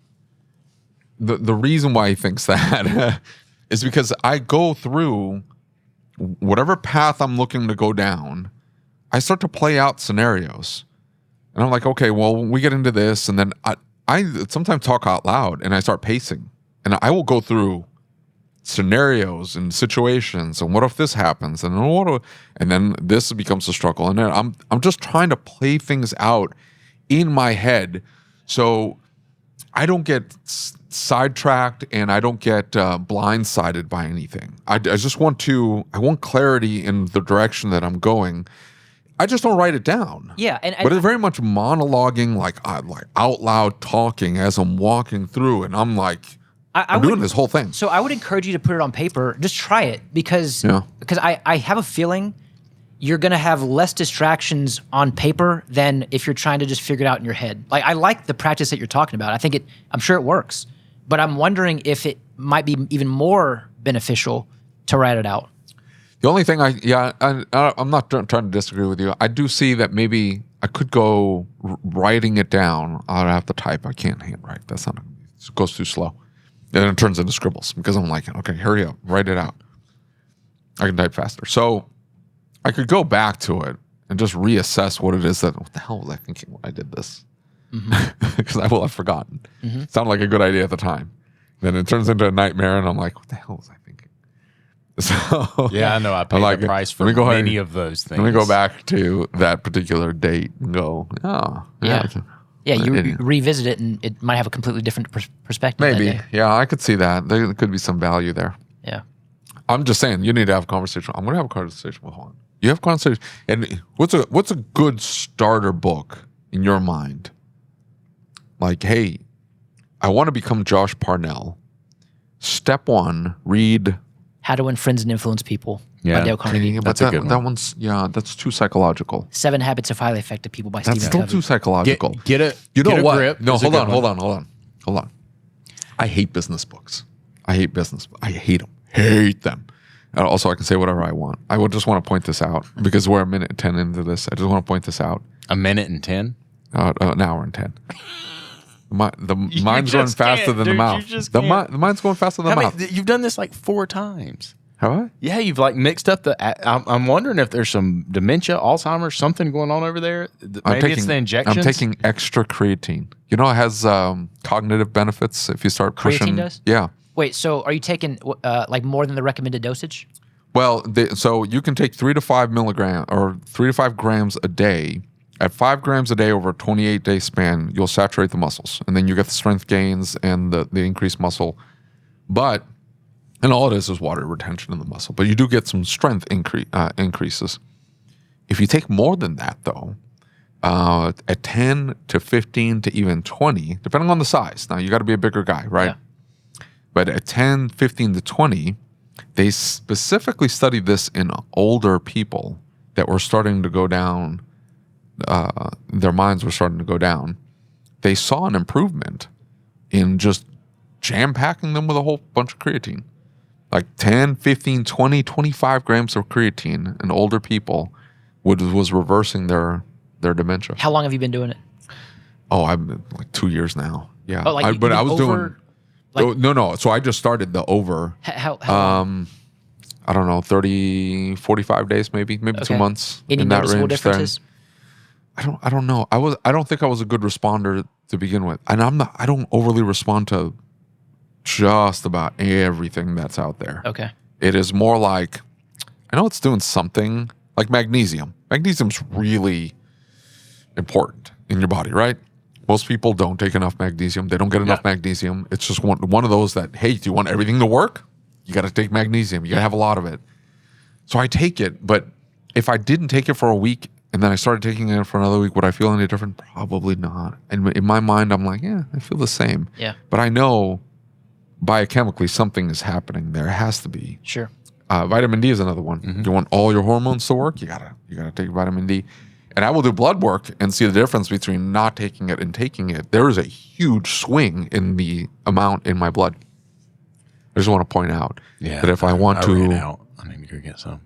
The reason why he thinks that is because I go through whatever path I'm looking to go down. I start to play out scenarios, And I'm like, okay, well, when we get into this, and then I sometimes talk out loud and I start pacing, and I will go through scenarios and situations, and what if this happens, and then this becomes a struggle, and then I'm just trying to play things out in my head, so I don't get sidetracked and I don't get blindsided by anything. I just want clarity in the direction that I'm going. I just don't write it down. Yeah, but it's very much monologuing, like out loud talking as I'm walking through, and I'm like, I'm doing this whole thing. So I would encourage you to put it on paper. Just try it because I have a feeling you're going to have less distractions on paper than if you're trying to just figure it out in your head. Like, I like the practice that you're talking about. I'm sure it works, but I'm wondering if it might be even more beneficial to write it out. The only thing I'm not trying to disagree with you. I do see that maybe I could go writing it down. I'll have to type. I can't handwrite. It goes too slow. And then it turns into scribbles because I'm like, okay, hurry up, write it out. I can type faster. So I could go back to it and just reassess what the hell was I thinking when I did this? Because I will have forgotten. Sounded like a good idea at the time. Then it turns into a nightmare, and I'm like, what the hell was I thinking? So yeah, I know. I paid the price for many of those things. Let me go back to that particular date and go, you revisit it, and it might have a completely different perspective. Maybe, yeah, I could see that. There could be some value there. Yeah, I'm just saying, you need to have a conversation. I'm going to have a conversation with Juan. You have a conversation, and what's a good starter book in your mind? Like, hey, I want to become Josh Parnell. Step 1, read How to Win Friends and Influence People by Dale Carnegie. But that one's, that's too psychological. 7 Habits of Highly Effective People by Stephen Covey. That's still too psychological. Get a grip. No, hold on. I hate business books. I hate them. Hate them. And also, I can say whatever I want. I would just want to point this out because we're a minute and 10 into this. I just want to point this out. A minute and 10? An hour and 10. The mind's going faster than the mouth. The mind's going faster than the mouth. You've done this like 4 times. Have I? Yeah, you've like mixed up I'm wondering if there's some dementia, Alzheimer's, something going on over there. Maybe it's the injections. I'm taking extra creatine. You know, it has cognitive benefits if you start pushing. Creatine does? Yeah. Wait, so are you taking like more than the recommended dosage? Well, so you can take 3 to 5 milligrams or 3 to 5 grams a day. At 5 grams a day over a 28-day span, you'll saturate the muscles, and then you get the strength gains and the increased muscle. And all it is water retention in the muscle. But you do get some strength increases. If you take more than that, though, at 10 to 15 to even 20, depending on the size. Now, you got to be a bigger guy, right? Yeah. But at 10, 15 to 20, they specifically studied this in older people that were starting to go down. Their minds were starting to go down. They saw an improvement in just jam-packing them with a whole bunch of creatine. Like 10, 15, 20, 25 grams of creatine in older people was reversing their dementia. How long have you been doing it? Oh, I've been like 2 years now. Yeah. Oh, like but I was over, doing... Like, no. So I just started the over. How I don't know, 30, 45 days maybe 2 months. Any in that noticeable range differences? There. I don't know. I don't think I was a good responder to begin with. And I don't overly respond to just about everything that's out there. Okay. It is more like, I know it's doing something like magnesium. Magnesium's really important in your body, right? Most people don't take enough magnesium. They don't get enough magnesium. It's just one of those that, hey, do you want everything to work? You got to take magnesium. You got to have a lot of it. So I take it, but if I didn't take it for a week and then I started taking it for another week, would I feel any different? Probably not. And in my mind, I'm like, yeah, I feel the same. Yeah. But I know biochemically something is happening there. It has to be. Sure. Vitamin D is another one. Mm-hmm. You want all your hormones to work, you gotta take vitamin D. And I will do blood work and see the difference between not taking it and taking it. There is a huge swing in the amount in my blood. I just want to point out that if I want to... ran out. I need to go get some.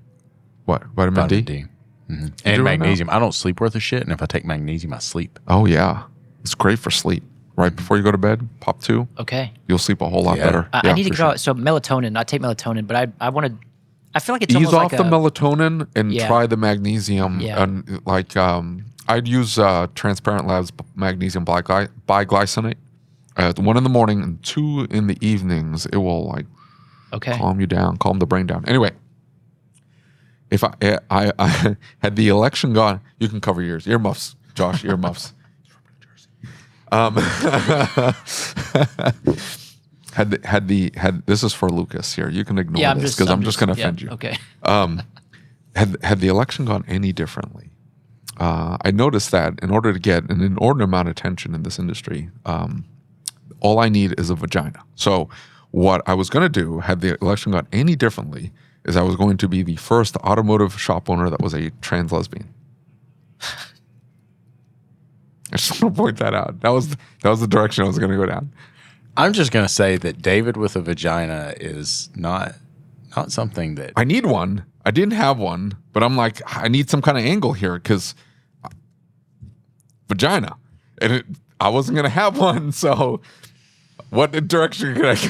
What? Vitamin D? Mm-hmm. And magnesium. I don't sleep worth a shit, and if I take magnesium, I sleep. Oh, yeah. It's great for sleep. Right before you go to bed, pop 2. Okay. You'll sleep a whole lot better. I need to go. So melatonin. I take melatonin, but I want to... I feel like it's ease almost off like the melatonin and try the magnesium. Yeah. And like I I'd use Transparent Labs magnesium biglycinate. At 1 in the morning and 2 in the evenings, it will like calm you down, calm the brain down. Anyway, if I had the election gone, you can cover your earmuffs, Josh, earmuffs. Had this is for Lucas here. You can ignore this because I'm just going to offend you. Okay. Had the election gone any differently, I noticed that in order to get an inordinate amount of attention in this industry, all I need is a vagina. So what I was going to do, had the election gone any differently, is I was going to be the first automotive shop owner that was a trans lesbian. I just want to point that out. That was the direction I was going to go down. I'm just going to say that David with a vagina is not something that... I need one. I didn't have one, but I'm like, I need some kind of angle here because vagina. And I wasn't going to have one, so what direction could I go?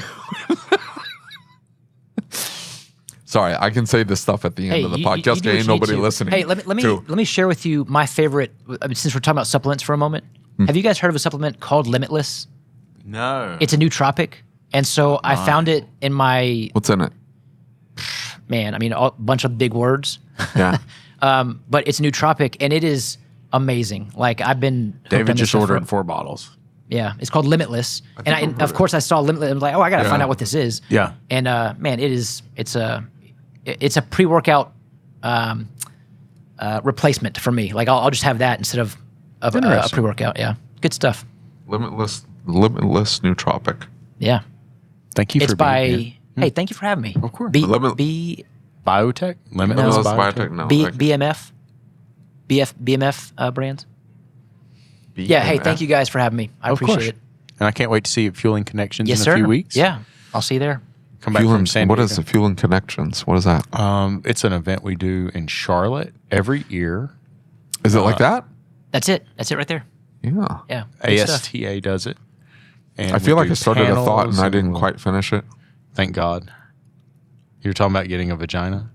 Sorry, I can say this stuff at the end of the podcast. Ain't nobody listening. Hey, let me share with you my favorite, since we're talking about supplements for a moment. Have you guys heard of a supplement called Limitless? No. It's a nootropic. And so I found it in my... What's in it? Man, I mean, a bunch of big words. Yeah. But it's a nootropic, and it is amazing. Like, I've been... David just ordered 4 bottles. Yeah, it's called Limitless. And of course, I saw Limitless. I'm like, oh, I got to find out what this is. Yeah. And man, it's a pre-workout replacement for me. Like, I'll just have that instead of a pre-workout. Yeah, good stuff. Limitless nootropic. Yeah. Thank you for being here. Hey, thank you for having me. Of course. Biotech? Limitless Biotech? No. BMF? BMF brands? Yeah, hey, thank you guys for having me. I appreciate it. And I can't wait to see you at Fueling Connections Yes, in a few weeks. Yeah, I'll see you there. Come back from San Diego. What is the Fueling Connections? What is that? It's an event we do in Charlotte every year. Is it like that? That's it. That's it right there. Yeah. Yeah. good stuff. ASTA does it. And I feel we like do I started a thought and I panels didn't quite finish it. Thank God. You're talking about getting a vagina?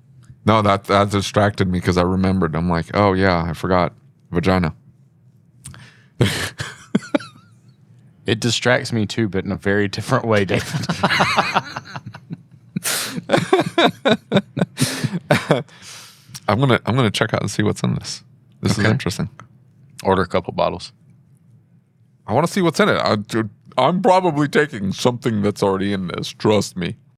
No, that distracted me because I remembered. I'm like, oh yeah, I forgot. Vagina. It distracts me too, but in a very different way, David. I'm gonna check out and see what's in this. This is interesting. Order a couple bottles. I want to see what's in it. I'm probably taking something that's already in this. Trust me.